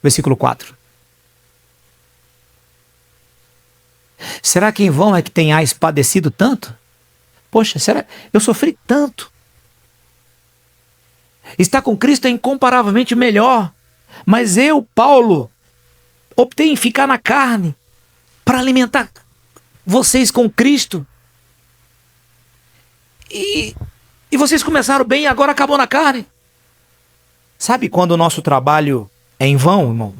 Versículo 4. Será que em vão é que tenhais padecido tanto? Poxa, será? Eu sofri tanto. Estar com Cristo é incomparavelmente melhor. Mas eu, Paulo, optei em ficar na carne para alimentar vocês com Cristo. E vocês começaram bem e agora acabou na carne. Sabe quando o nosso trabalho é em vão, irmão?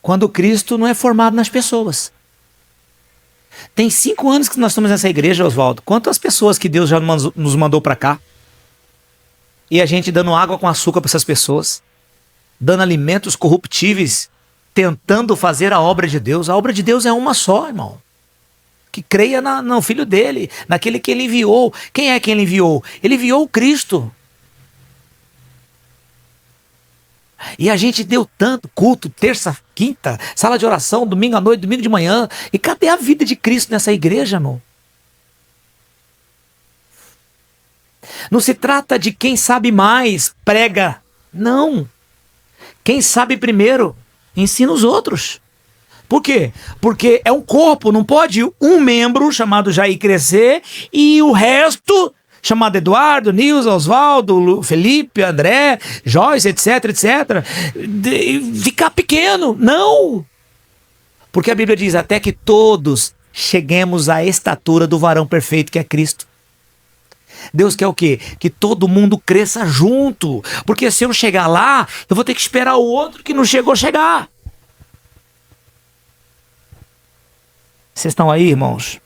Quando Cristo não é formado nas pessoas. Tem 5 anos que nós estamos nessa igreja, Oswaldo. Quantas pessoas que Deus já nos mandou para cá? E a gente dando água com açúcar para essas pessoas. Dando alimentos corruptíveis. Tentando fazer a obra de Deus. A obra de Deus é uma só, irmão. Que creia no Filho dele, naquele que ele enviou. Quem é que ele enviou? Ele enviou o Cristo. E a gente deu tanto culto, terça, quinta, sala de oração, domingo à noite, domingo de manhã. E cadê a vida de Cristo nessa igreja, irmão? Não se trata de quem sabe mais, prega. Não. Quem sabe primeiro, ensina os outros. Por quê? Porque é um corpo, não pode um membro chamado Jair crescer e o resto chamado Eduardo, Nilson, Oswaldo, Felipe, André, Joyce, etc, ficar pequeno. Não! Porque a Bíblia diz até que todos cheguemos à estatura do varão perfeito que é Cristo. Deus quer o quê? Que todo mundo cresça junto. Porque se eu não chegar lá, eu vou ter que esperar o outro que não chegou a chegar. Vocês estão aí, irmãos?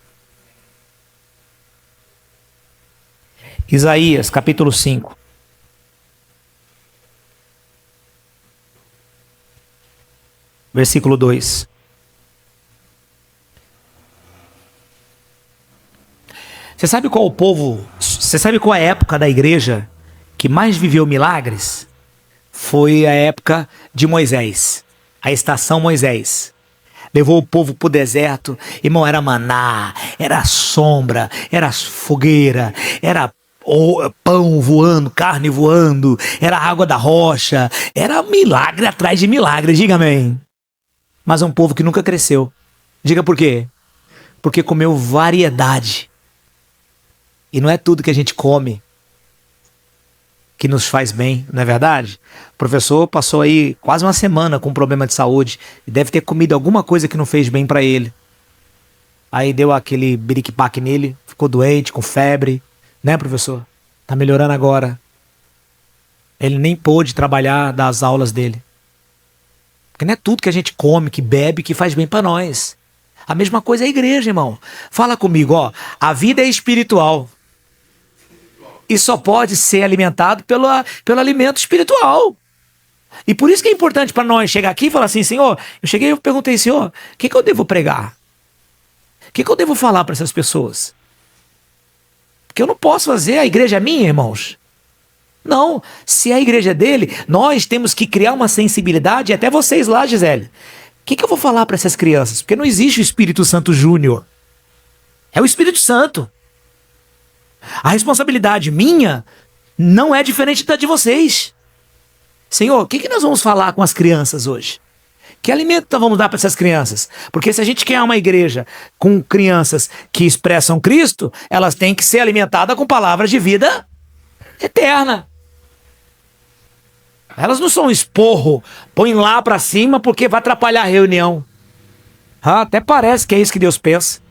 Isaías, capítulo 5. versículo 2. Você sabe qual o povo, você sabe qual é a época da igreja que mais viveu milagres? Foi a época de Moisés, a estação Moisés. Levou o povo pro deserto, irmão, era maná, era sombra, era fogueira, era pão voando, carne voando, era água da rocha, era milagre atrás de milagre, diga amém. Mas é um povo que nunca cresceu. Diga por quê? Porque comeu variedade. E não é tudo que a gente come que nos faz bem, não é verdade? O professor passou aí quase uma semana com um problema de saúde e deve ter comido alguma coisa que não fez bem pra ele. Aí deu aquele biriquipaque nele, ficou doente, com febre, né, professor? Tá melhorando agora. Ele nem pôde trabalhar das aulas dele. Porque não é tudo que a gente come, que bebe, que faz bem pra nós. A mesma coisa é a igreja, irmão. Fala comigo, ó. A vida é espiritual. E só pode ser alimentado pelo alimento espiritual. E por isso que é importante para nós chegar aqui e falar assim, Senhor, eu cheguei e eu perguntei, Senhor, o que eu devo pregar? O que eu devo falar para essas pessoas? Porque eu não posso fazer, a igreja é minha, irmãos. Não, se a igreja é dele, nós temos que criar uma sensibilidade, até vocês lá, Gisele. O que eu vou falar para essas crianças? Porque não existe o Espírito Santo Júnior. É o Espírito Santo. A responsabilidade minha não é diferente da de vocês. Senhor, o que nós vamos falar com as crianças hoje? Que alimento nós vamos dar para essas crianças? Porque se a gente quer uma igreja com crianças que expressam Cristo, elas têm que ser alimentadas com palavras de vida eterna. Elas não são esporro, põe lá para cima porque vai atrapalhar a reunião. Até parece que é isso que Deus pensa.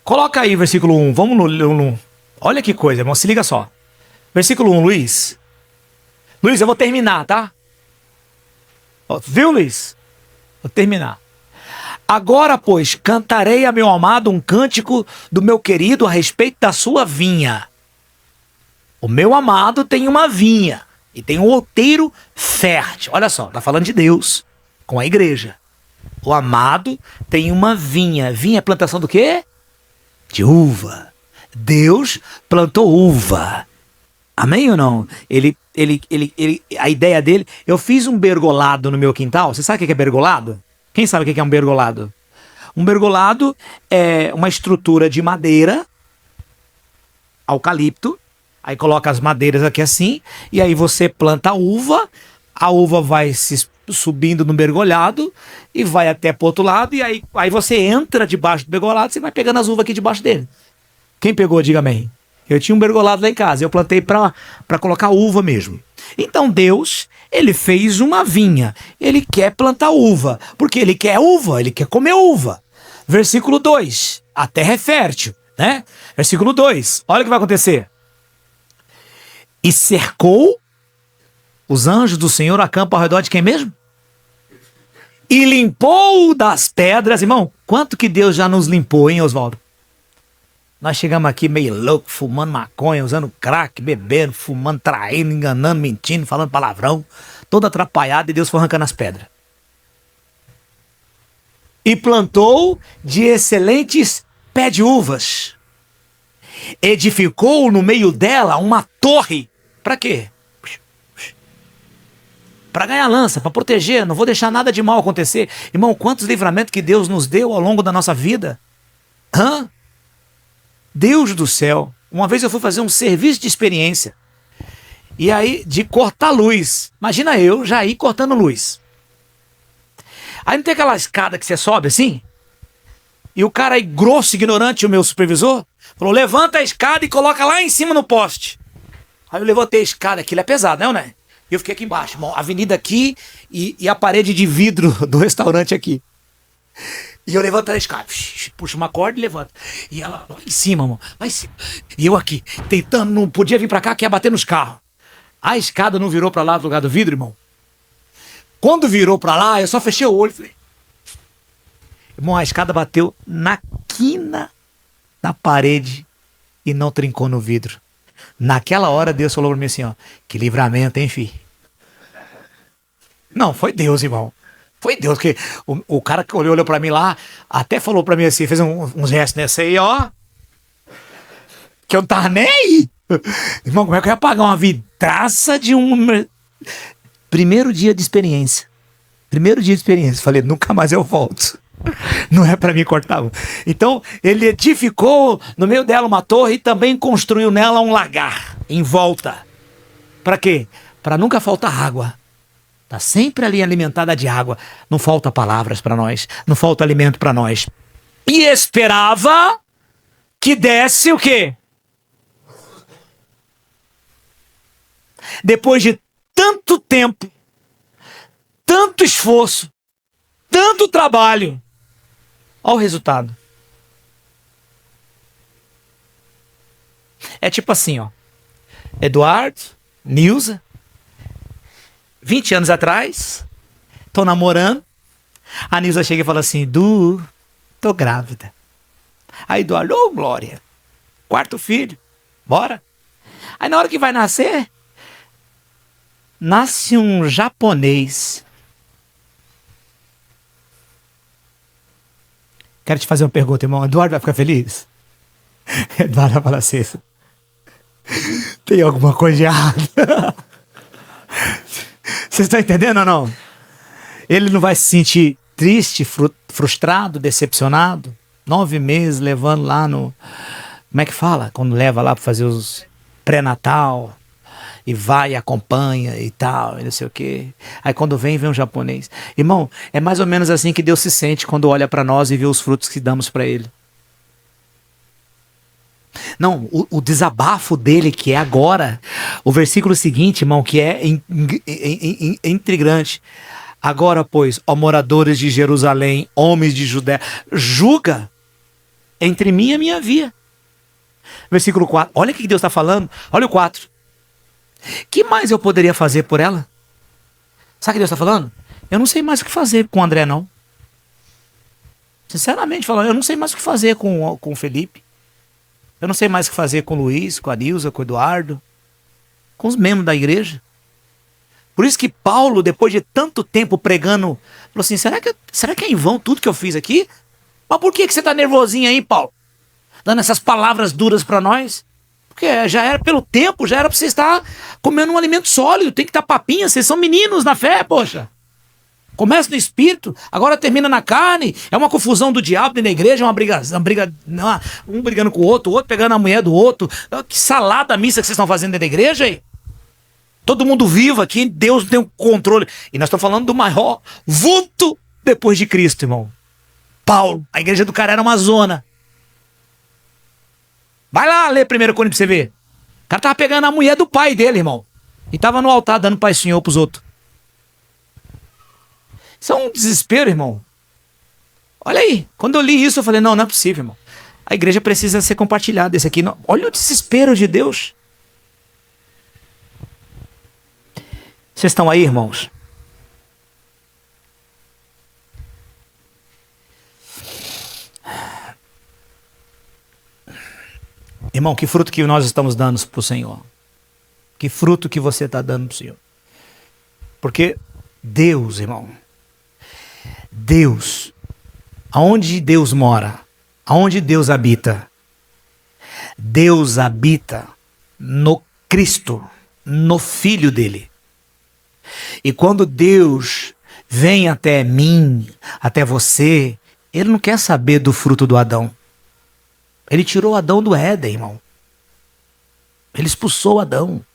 Coloca aí versículo 1, vamos no. Olha que coisa, irmão, se liga só. Versículo 1, Luiz. Luiz, eu vou terminar, tá? Viu, Luiz? Vou terminar. Agora, pois, cantarei a meu amado um cântico do meu querido a respeito da sua vinha. O meu amado tem uma vinha e tem um outeiro fértil. Olha só, tá falando de Deus com a igreja. O amado tem uma vinha. Vinha é plantação do quê? De uva. Deus plantou uva. Amém ou não? A ideia dele... Eu fiz um bergolado no meu quintal. Você sabe o que é bergolado? Quem sabe o que é um bergolado? Um bergolado é uma estrutura de madeira, eucalipto. Aí coloca as madeiras aqui assim. E aí você planta a uva vai se subindo no bergolhado e vai até pro outro lado. E aí você entra debaixo do bergolado e você vai pegando as uvas aqui debaixo dele. Quem pegou, diga amém. Eu tinha um bergolado lá em casa, eu plantei para colocar uva mesmo. Então Deus, ele fez uma vinha, ele quer plantar uva, porque ele quer uva, ele quer comer uva. Versículo 2, a terra é fértil, né? Versículo 2, olha o que vai acontecer. E cercou, os anjos do Senhor acampam ao redor de quem mesmo? E limpou das pedras, irmão, quanto que Deus já nos limpou, hein, Oswaldo? Nós chegamos aqui meio louco, fumando maconha, usando crack, bebendo, fumando, traindo, enganando, mentindo, falando palavrão, todo atrapalhado, e Deus foi arrancando as pedras. E plantou de excelentes pés de uvas. Edificou no meio dela uma torre. Para quê? Para ganhar lança, para proteger, não vou deixar nada de mal acontecer. Irmão, quantos livramentos que Deus nos deu ao longo da nossa vida? Deus do céu, uma vez eu fui fazer um serviço de experiência, e aí de cortar luz, imagina eu já ir cortando luz, aí não tem aquela escada que você sobe assim, e o cara aí grosso, ignorante, o meu supervisor, falou, levanta a escada e coloca lá em cima no poste. Aí eu levantei a escada, aquilo é pesado, né? E eu fiquei aqui embaixo, irmão, a avenida aqui e a parede de vidro do restaurante aqui. E eu levanto a escada, puxo uma corda e levanto. E ela lá em cima, irmão, lá em cima. E eu aqui, tentando, não podia vir pra cá, que ia bater nos carros. A escada não virou pra lá do lugar do vidro, irmão. Quando virou pra lá, eu só fechei o olho e falei... Irmão, a escada bateu na esquina da parede e não trincou no vidro. Naquela hora Deus falou para mim assim, ó, que livramento, hein, filho? Não, foi Deus, irmão. Foi Deus, que o cara que olhou para mim lá, até falou para mim assim, fez um gesto nessa aí, ó, que eu não tava nem aí. Irmão, como é que eu ia pagar uma vidraça de um... Primeiro dia de experiência. Falei, nunca mais eu volto. Não é para mim cortar. Então, ele edificou no meio dela uma torre e também construiu nela um lagar em volta. Para quê? Para nunca faltar água. Tá sempre ali alimentada de água. Não falta palavras para nós. Não falta alimento para nós. E esperava que desse o quê? Depois de tanto tempo, tanto esforço, tanto trabalho, olha o resultado. É tipo assim, ó. Eduardo, Nilza, 20 anos atrás, tô namorando. A Nilza chega e fala assim, Du, tô grávida. Aí Eduardo, ô Glória, 4º filho, bora. Aí na hora que vai nascer, nasce um japonês. Quero te fazer uma pergunta, irmão. Eduardo vai ficar feliz? Eduardo vai falar assim, tem alguma coisa errada. Vocês estão entendendo ou não? Ele não vai se sentir triste, frustrado, decepcionado? 9 meses levando lá no... Como é que fala? Quando leva lá para fazer os pré-natal e vai e acompanha e tal, e não sei o quê. Aí quando vem um japonês. Irmão, é mais ou menos assim que Deus se sente quando olha para nós e vê os frutos que damos para Ele. Não, o desabafo dele que é agora, o versículo seguinte, irmão, que é intrigante. Agora, pois, ó moradores de Jerusalém, homens de Judéia, julga entre mim e a minha via. Versículo 4, olha o que Deus está falando, olha o 4. Que mais eu poderia fazer por ela? Sabe o que Deus está falando? Eu não sei mais o que fazer com o André, não. Sinceramente falando, eu não sei mais o que fazer com o Felipe. Eu não sei mais o que fazer com o Luiz, com a Nilza, com o Eduardo, com os membros da igreja. Por isso que Paulo, depois de tanto tempo pregando, falou assim, será que é em vão tudo que eu fiz aqui? Mas por que você tá nervosinho aí, Paulo? Dando essas palavras duras para nós? Porque já era pelo tempo, já era para você estar comendo um alimento sólido, tem que estar papinha, vocês são meninos na fé, poxa. Começa no espírito, agora termina na carne, é uma confusão do diabo dentro da igreja, uma briga, um brigando com o outro pegando a mulher do outro. Que salada missa que vocês estão fazendo dentro da igreja aí? Todo mundo vivo aqui, Deus tem um controle. E nós estamos falando do maior vulto depois de Cristo, irmão. Paulo, a igreja do cara era uma zona. Vai lá ler 1 Coríntios pra você ver. O cara tava pegando a mulher do pai dele, irmão. E tava no altar dando Pai Senhor pros outros. Isso é um desespero, irmão. Olha aí, quando eu li isso eu falei, não é possível, irmão. A igreja precisa ser compartilhada. Esse aqui, não. Olha o desespero de Deus. Vocês estão aí, irmãos? Irmão, que fruto que nós estamos dando pro Senhor? Que fruto que você está dando pro Senhor? Porque Deus, irmão, Deus, aonde Deus mora, aonde Deus habita no Cristo, no Filho dele. E quando Deus vem até mim, até você, ele não quer saber do fruto do Adão. Ele tirou Adão do Éden, irmão. Ele expulsou Adão.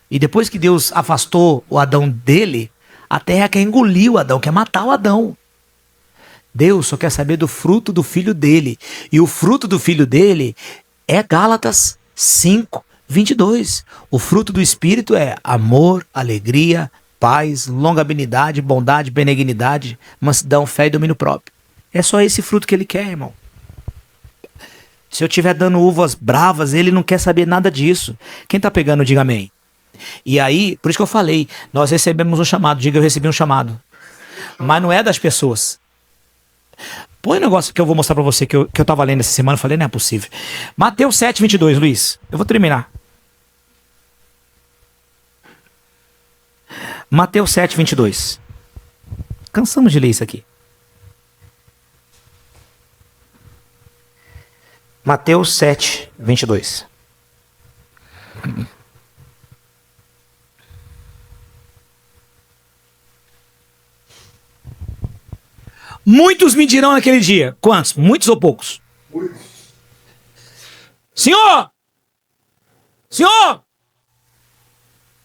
E depois que Deus afastou o Adão dele, a terra quer engolir o Adão, quer matar o Adão. Deus só quer saber do fruto do filho dele. E o fruto do filho dele é Gálatas 5:22. O fruto do Espírito é amor, alegria, paz, longanimidade, bondade, benignidade, mansidão, fé e domínio próprio. É só esse fruto que ele quer, irmão. Se eu estiver dando uvas bravas, ele não quer saber nada disso. Quem está pegando, diga amém. E aí, por isso que eu falei, nós recebemos um chamado. Diga, eu recebi um chamado. Mas não é das pessoas. Põe um negócio que eu vou mostrar pra você que eu tava lendo essa semana. Eu falei, não é possível. Mateus 7:22, Luiz. Eu vou terminar. Mateus 7:22. Cansamos de ler isso aqui. Mateus 7:22. Muitos me dirão naquele dia. Quantos? Muitos ou poucos? Muitos. Senhor! Senhor!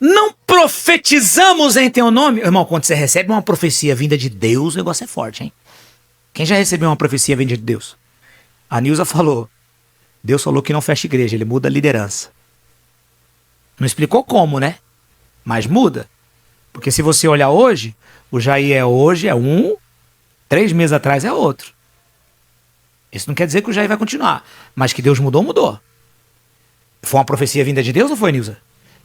Não profetizamos em teu nome? Irmão, quando você recebe uma profecia vinda de Deus, o negócio é forte, hein? Quem já recebeu uma profecia vinda de Deus? A Nilza falou. Deus falou que não fecha igreja, ele muda a liderança. Não explicou como, né? Mas muda. Porque se você olhar hoje, o Jair é hoje, é um, 3 meses atrás é outro. Isso não quer dizer que o Jair vai continuar. Mas que Deus mudou, mudou. Foi uma profecia vinda de Deus ou foi, Nilza?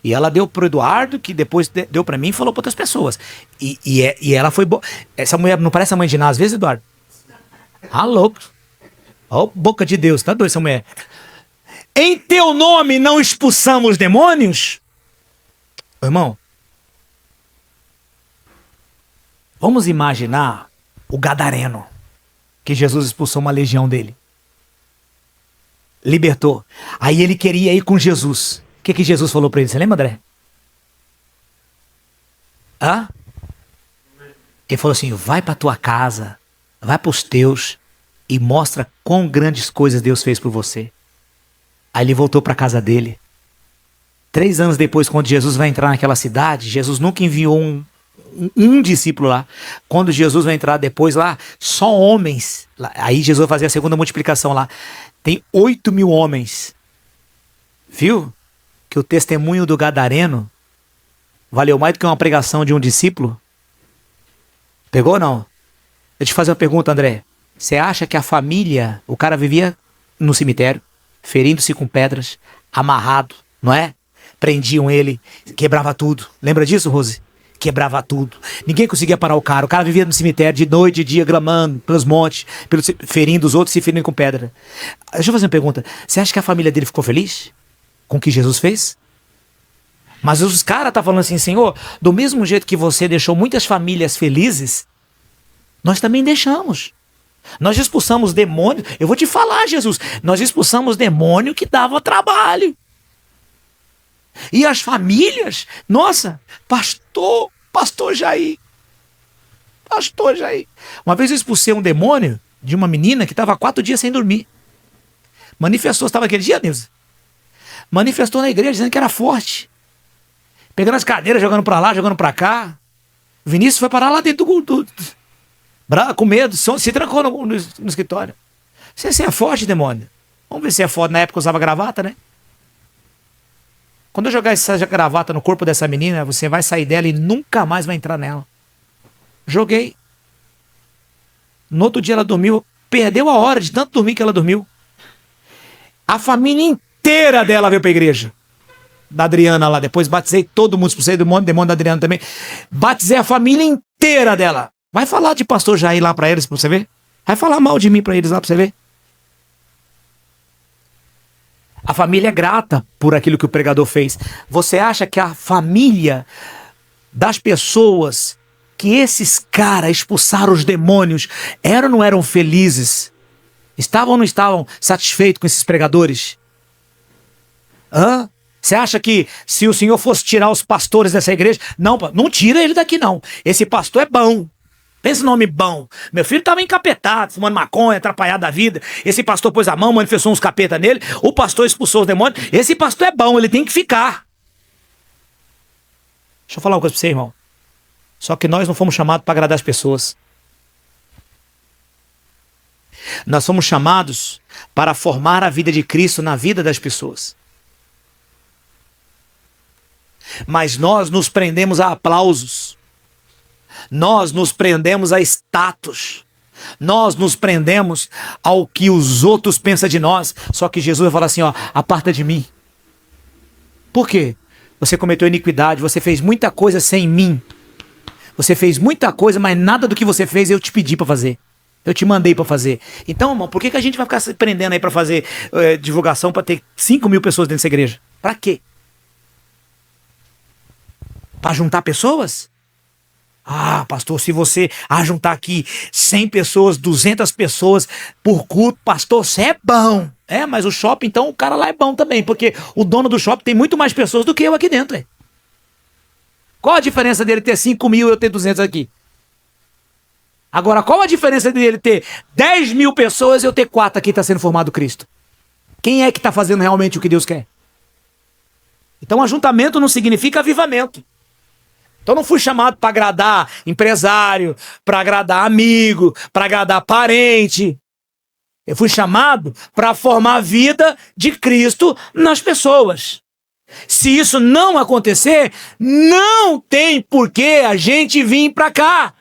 E ela deu pro Eduardo, que depois deu pra mim e falou pra outras pessoas. E ela foi boa. Essa mulher não parece a mãe de Ná às vezes, Eduardo? Ah, louco. Ó, boca de Deus, tá doido essa mulher. Em teu nome não expulsamos demônios? Irmão, vamos imaginar o gadareno, que Jesus expulsou uma legião dele. Libertou. Aí ele queria ir com Jesus. O que Jesus falou pra ele? Você lembra, André? Hã? Ele falou assim, vai pra tua casa, vai pros teus e mostra quão grandes coisas Deus fez por você. Aí ele voltou pra casa dele. 3 anos depois, quando Jesus vai entrar naquela cidade, Jesus nunca enviou um discípulo lá. Quando Jesus vai entrar depois lá, só homens. Aí Jesus vai fazer a segunda multiplicação lá. Tem 8.000 homens. Viu? Que o testemunho do gadareno valeu mais do que uma pregação de um discípulo? Pegou ou não? Deixa eu te fazer uma pergunta, André. Você acha que a família, o cara vivia no cemitério, ferindo-se com pedras, amarrado, não é? Prendiam ele, quebrava tudo. Lembra disso, Rose? Quebrava tudo. Ninguém conseguia parar o cara. O cara vivia no cemitério de noite, de dia, gramando pelos montes, ferindo os outros, se ferindo com pedra. Deixa eu fazer uma pergunta. Você acha que a família dele ficou feliz com o que Jesus fez? Mas os caras estão falando assim, Senhor, do mesmo jeito que você deixou muitas famílias felizes, nós também deixamos. Nós expulsamos demônio. Eu vou te falar, Jesus. Nós expulsamos demônio que dava trabalho. E as famílias, nossa, pastor Jair. Uma vez eu expulsei um demônio de uma menina que estava 4 dias sem dormir. Manifestou, estava aquele dia, Nilson? Manifestou na igreja dizendo que era forte. Pegando as cadeiras, jogando pra lá, jogando pra cá. Vinícius foi parar lá dentro do com medo, se trancou no escritório. Você é forte, demônio? Vamos ver se é forte. Na época eu usava gravata, né? Quando eu jogar essa gravata no corpo dessa menina, você vai sair dela e nunca mais vai entrar nela. Joguei. No outro dia ela dormiu, perdeu a hora de tanto dormir que ela dormiu. A família inteira dela veio pra igreja. Da Adriana lá. Depois batizei todo mundo, expulsei do demônio da Adriana também. Batizei a família inteira dela. Vai falar de pastor Jair lá pra eles, pra você ver. Vai falar mal de mim pra eles lá, pra você ver. A família é grata por aquilo que o pregador fez. Você acha que a família das pessoas que esses caras expulsaram os demônios eram ou não eram felizes? Estavam ou não estavam satisfeitos com esses pregadores? Hã? Você acha que se o Senhor fosse tirar os pastores dessa igreja... Não, não tira ele daqui não. Esse pastor é bom. Pensa no nome bom. Meu filho estava encapetado, fumando maconha, atrapalhado da vida. Esse pastor pôs a mão, manifestou uns capeta nele. O pastor expulsou os demônios. Esse pastor é bom, ele tem que ficar. Deixa eu falar uma coisa pra você, irmão. Só que nós não fomos chamados para agradar as pessoas. Nós somos chamados para formar a vida de Cristo na vida das pessoas. Mas nós nos prendemos a aplausos. Nós nos prendemos a status. Nós nos prendemos ao que os outros pensam de nós. Só que Jesus vai falar assim, ó, aparta de mim. Por quê? Você cometeu iniquidade, você fez muita coisa sem mim. Você fez muita coisa, mas nada do que você fez eu te pedi para fazer. Eu te mandei para fazer. Então, irmão, por que a gente vai ficar se prendendo aí para fazer divulgação para ter 5.000 pessoas dentro dessa igreja? Para quê? Para juntar pessoas? Ah, pastor, se você juntar aqui 100 pessoas, 200 pessoas por culto, pastor, você é bom. É, mas o shopping, então, o cara lá é bom também, porque o dono do shopping tem muito mais pessoas do que eu aqui dentro. Qual a diferença dele ter 5.000 e eu ter 200 aqui? Agora, qual a diferença dele ter 10.000 pessoas e eu ter 4 aqui, está sendo formado Cristo? Quem é que está fazendo realmente o que Deus quer? Então, ajuntamento não significa avivamento. Então não fui chamado para agradar empresário, para agradar amigo, para agradar parente. Eu fui chamado para formar a vida de Cristo nas pessoas. Se isso não acontecer, não tem por que a gente vir para cá.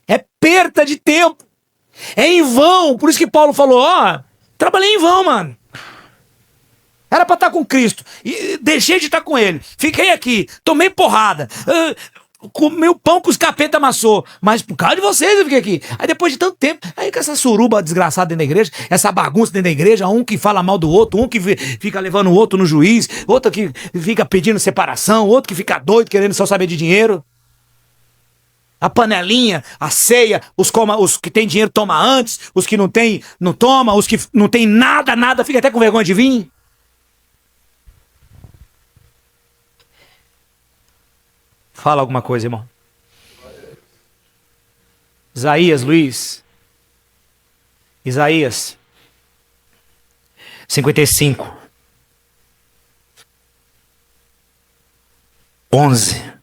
É perda de tempo. É em vão. Por isso que Paulo falou, trabalhei em vão, mano. Era para estar com Cristo. E deixei de estar com ele. Fiquei aqui. Tomei porrada. Comi o pão que os capeta amassou. Mas por causa de vocês eu fiquei aqui. Aí depois de tanto tempo, aí com essa suruba desgraçada dentro da igreja, essa bagunça dentro da igreja, um que fala mal do outro, um que fica levando o outro no juiz, outro que fica pedindo separação, outro que fica doido querendo só saber de dinheiro. A panelinha, a ceia, os que tem dinheiro toma antes, os que não tem, não toma, os que não tem nada, fica até com vergonha de vir. Fala alguma coisa, irmão. Isaías, Luiz. Isaías 55. 11.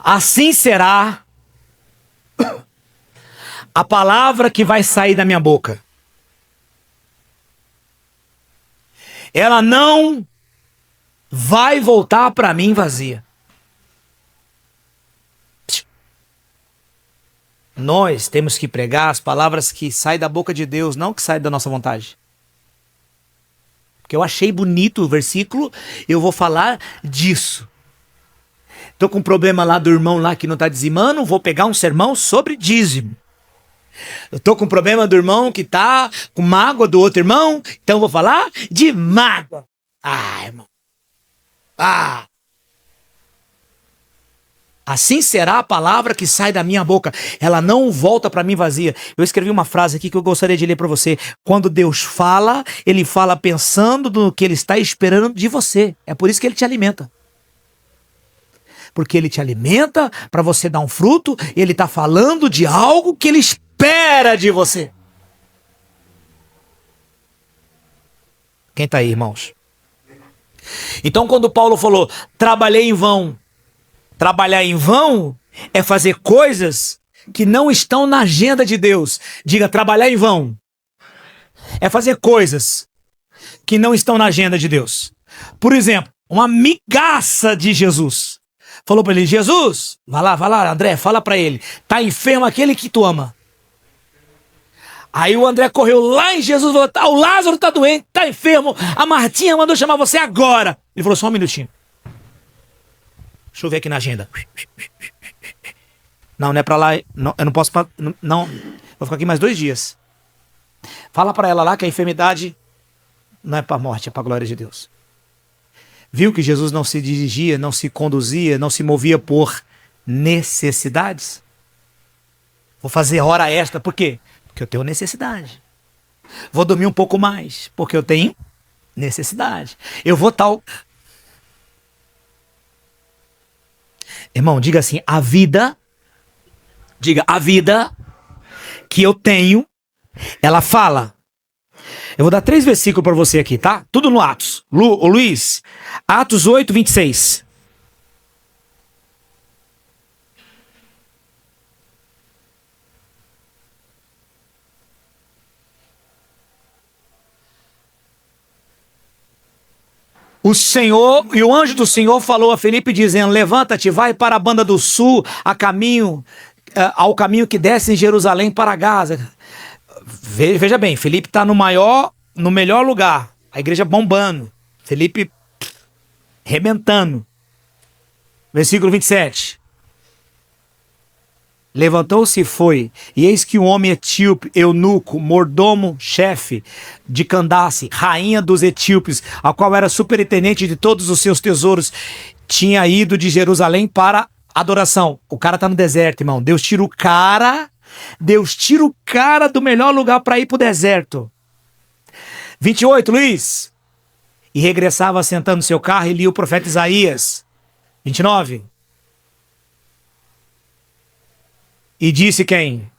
Assim será a palavra que vai sair da minha boca. Ela não vai voltar para mim vazia. Nós temos que pregar as palavras que saem da boca de Deus, não que saem da nossa vontade. Porque eu achei bonito o versículo, eu vou falar disso. Tô com um problema lá do irmão lá que não tá dizimando, vou pegar um sermão sobre dízimo. Eu tô com um problema do irmão que tá com mágoa do outro irmão, então vou falar de mágoa. Irmão. Assim será a palavra que sai da minha boca. Ela não volta para mim vazia. Eu escrevi uma frase aqui que eu gostaria de ler para você. Quando Deus fala, Ele fala pensando no que Ele está esperando de você. É por isso que Ele te alimenta. Porque Ele te alimenta para você dar um fruto. Ele está falando de algo que Ele espera de você. Quem está aí, irmãos? Então, quando Paulo falou, trabalhei em vão. Trabalhar em vão é fazer coisas que não estão na agenda de Deus. Diga, trabalhar em vão é fazer coisas que não estão na agenda de Deus. Por exemplo, uma amigaça de Jesus falou para ele, Jesus, vai lá, André, fala para ele, tá enfermo aquele que tu ama. Aí o André correu lá em Jesus e falou, o Lázaro tá doente, tá enfermo, a Martinha mandou chamar você agora. Ele falou, só um minutinho. Deixa eu ver aqui na agenda. Não é pra lá, não, eu não posso, não, vou ficar aqui mais 2 dias. Fala pra ela lá que a enfermidade não é pra morte, é pra glória de Deus. Viu que Jesus não se dirigia, não se conduzia, não se movia por necessidades? Vou fazer hora extra, por quê? Porque eu tenho necessidade. Vou dormir um pouco mais, porque eu tenho necessidade. Eu vou tal... Irmão, diga assim, a vida que eu tenho, ela fala. Eu vou dar 3 versículos para você aqui, tá? Tudo no Atos. Luiz, Atos 8, 26. O Senhor e o anjo do Senhor falou a Filipe dizendo, levanta-te, vai para a banda do sul, a caminho ao caminho que desce em Jerusalém para Gaza. Veja bem, Felipe está no melhor lugar. A igreja bombando. Felipe rebentando. Versículo 27. Levantou-se e foi, e eis que um homem etíope, eunuco, mordomo, chefe de Candace, rainha dos etíopes, a qual era superintendente de todos os seus tesouros, tinha ido de Jerusalém para adoração. O cara tá no deserto, irmão. Deus tira o cara do melhor lugar para ir pro deserto. 28, Luiz. E regressava sentando no seu carro e lia o profeta Isaías. 29. E disse quem?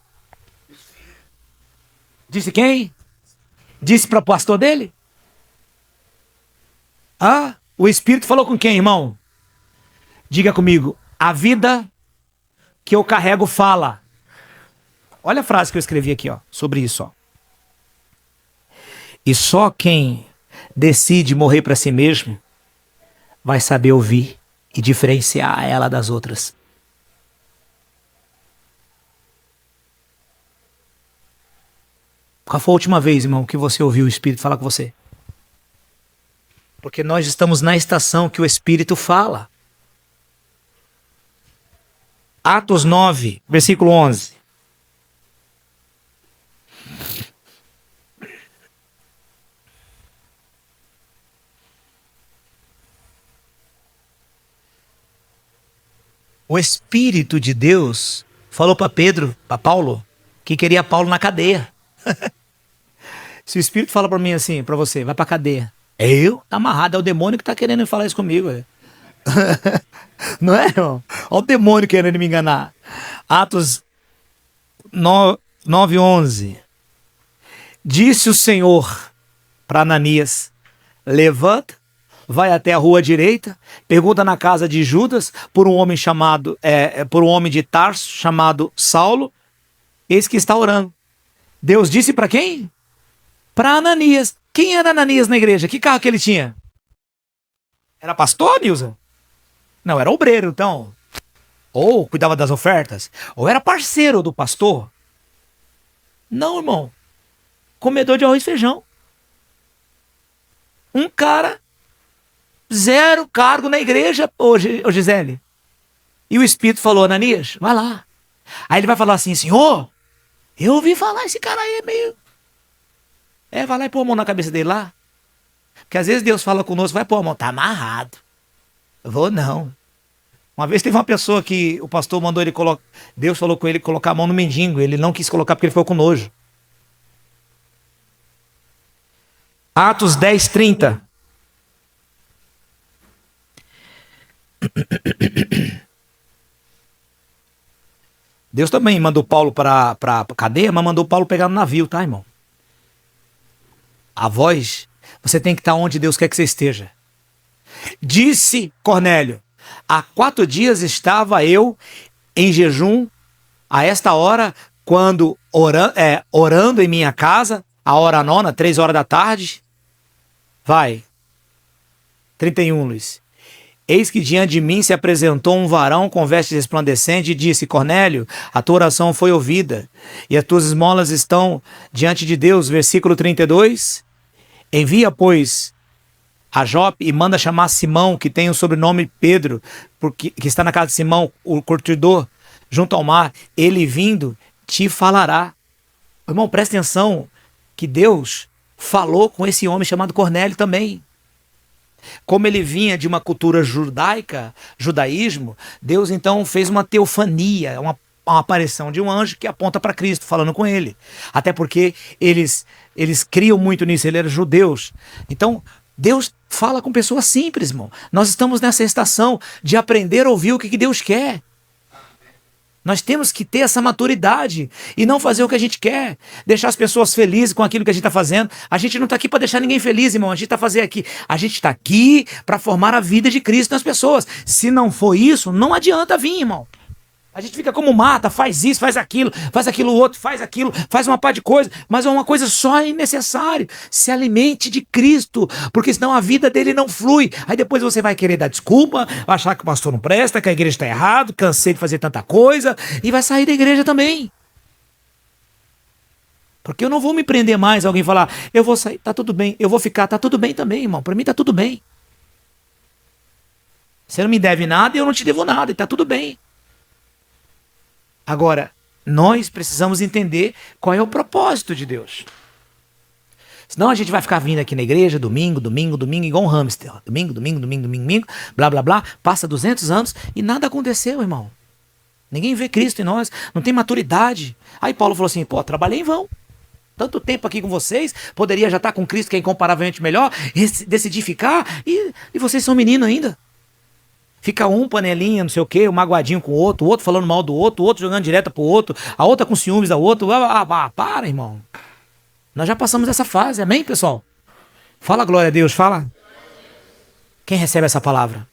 Disse quem? Disse para o pastor dele? Ah, o Espírito falou com quem, irmão? Diga comigo. A vida que eu carrego fala. Olha a frase que eu escrevi aqui, ó, sobre isso, ó. E só quem decide morrer para si mesmo vai saber ouvir e diferenciar ela das outras. Qual foi a última vez, irmão, que você ouviu o Espírito falar com você? Porque nós estamos na estação que o Espírito fala. Atos 9, versículo 11. O Espírito de Deus falou para Pedro, para Paulo, que queria Paulo na cadeia. Se o Espírito fala para mim assim, para você, vai para cadeia. Tá amarrado, é o demônio que tá querendo falar isso comigo. Não é, irmão? Olha o demônio querendo me enganar. Atos 9:11. Disse o Senhor para Ananias: levanta, vai até a rua direita, pergunta na casa de Judas por um homem de Tarso chamado Saulo, eis que está orando. Deus disse para quem? Para Ananias. Quem era Ananias na igreja? Que carro que ele tinha? Era pastor, Nilson? Não, era obreiro, então. Ou cuidava das ofertas. Ou era parceiro do pastor. Não, irmão. Comedor de arroz e feijão. Um cara, zero cargo na igreja, ô Gisele. E o Espírito falou, Ananias, vai lá. Aí ele vai falar assim, Senhor, eu ouvi falar, esse cara aí é meio... vai lá e pôr a mão na cabeça dele lá. Porque às vezes Deus fala conosco, vai pôr a mão, tá amarrado. Eu vou não. Uma vez teve uma pessoa que o pastor mandou ele colocar, Deus falou com ele colocar a mão no mendigo, ele não quis colocar porque ele ficou com nojo. Atos 10:30. Deus também mandou Paulo para cadeia, mas mandou Paulo pegar no navio, tá, irmão? A voz, você tem que estar onde Deus quer que você esteja. Disse Cornélio, há 4 dias estava eu em jejum, a esta hora, quando orando em minha casa, a hora 9, 3 horas da tarde. Vai. 31, Luiz. Eis que diante de mim se apresentou um varão com vestes resplandecentes e disse, Cornélio, a tua oração foi ouvida e as tuas esmolas estão diante de Deus. Versículo 32. Envia, pois, a Jope e manda chamar Simão, que tem o sobrenome Pedro, que está na casa de Simão, o curtidor, junto ao mar. Ele vindo te falará. Irmão, presta atenção que Deus falou com esse homem chamado Cornélio também. Como ele vinha de uma cultura judaica, judaísmo, Deus então fez uma teofania, uma aparição de um anjo que aponta para Cristo, falando com ele. Até porque eles criam muito nisso, eles eram judeus. Então, Deus fala com pessoas simples, irmão. Nós estamos nessa estação de aprender a ouvir o que Deus quer. Nós temos que ter essa maturidade e não fazer o que a gente quer, deixar as pessoas felizes com aquilo que a gente está fazendo. A gente não está aqui para deixar ninguém feliz, irmão. A gente está aqui para formar a vida de Cristo nas pessoas. Se não for isso, não adianta vir, irmão. A gente fica como mata, faz isso, faz aquilo outro, faz aquilo, faz uma par de coisa, mas é uma coisa só é necessário. Se alimente de Cristo, porque senão a vida dele não flui. Aí depois você vai querer dar desculpa, vai achar que o pastor não presta, que a igreja está errado, cansei de fazer tanta coisa, e vai sair da igreja também. Porque eu não vou me prender mais a alguém falar, eu vou sair, tá tudo bem, eu vou ficar, tá tudo bem também, irmão, para mim tá tudo bem. Você não me deve nada e eu não te devo nada, e tá tudo bem. Agora, nós precisamos entender qual é o propósito de Deus. Senão a gente vai ficar vindo aqui na igreja, domingo, igual um hamster. Domingo, blá, blá, blá. Passa 200 anos e nada aconteceu, irmão. Ninguém vê Cristo em nós, não tem maturidade. Aí Paulo falou assim, pô, trabalhei em vão. Tanto tempo aqui com vocês, poderia já estar com Cristo, que é incomparavelmente melhor, decidi ficar, e vocês são meninos ainda. Fica um panelinha, não sei o quê, um magoadinho com o outro falando mal do outro, o outro jogando direto pro outro, a outra com ciúmes da outra. Para, irmão. Nós já passamos essa fase, amém, pessoal? Fala glória a Deus, fala. Quem recebe essa palavra?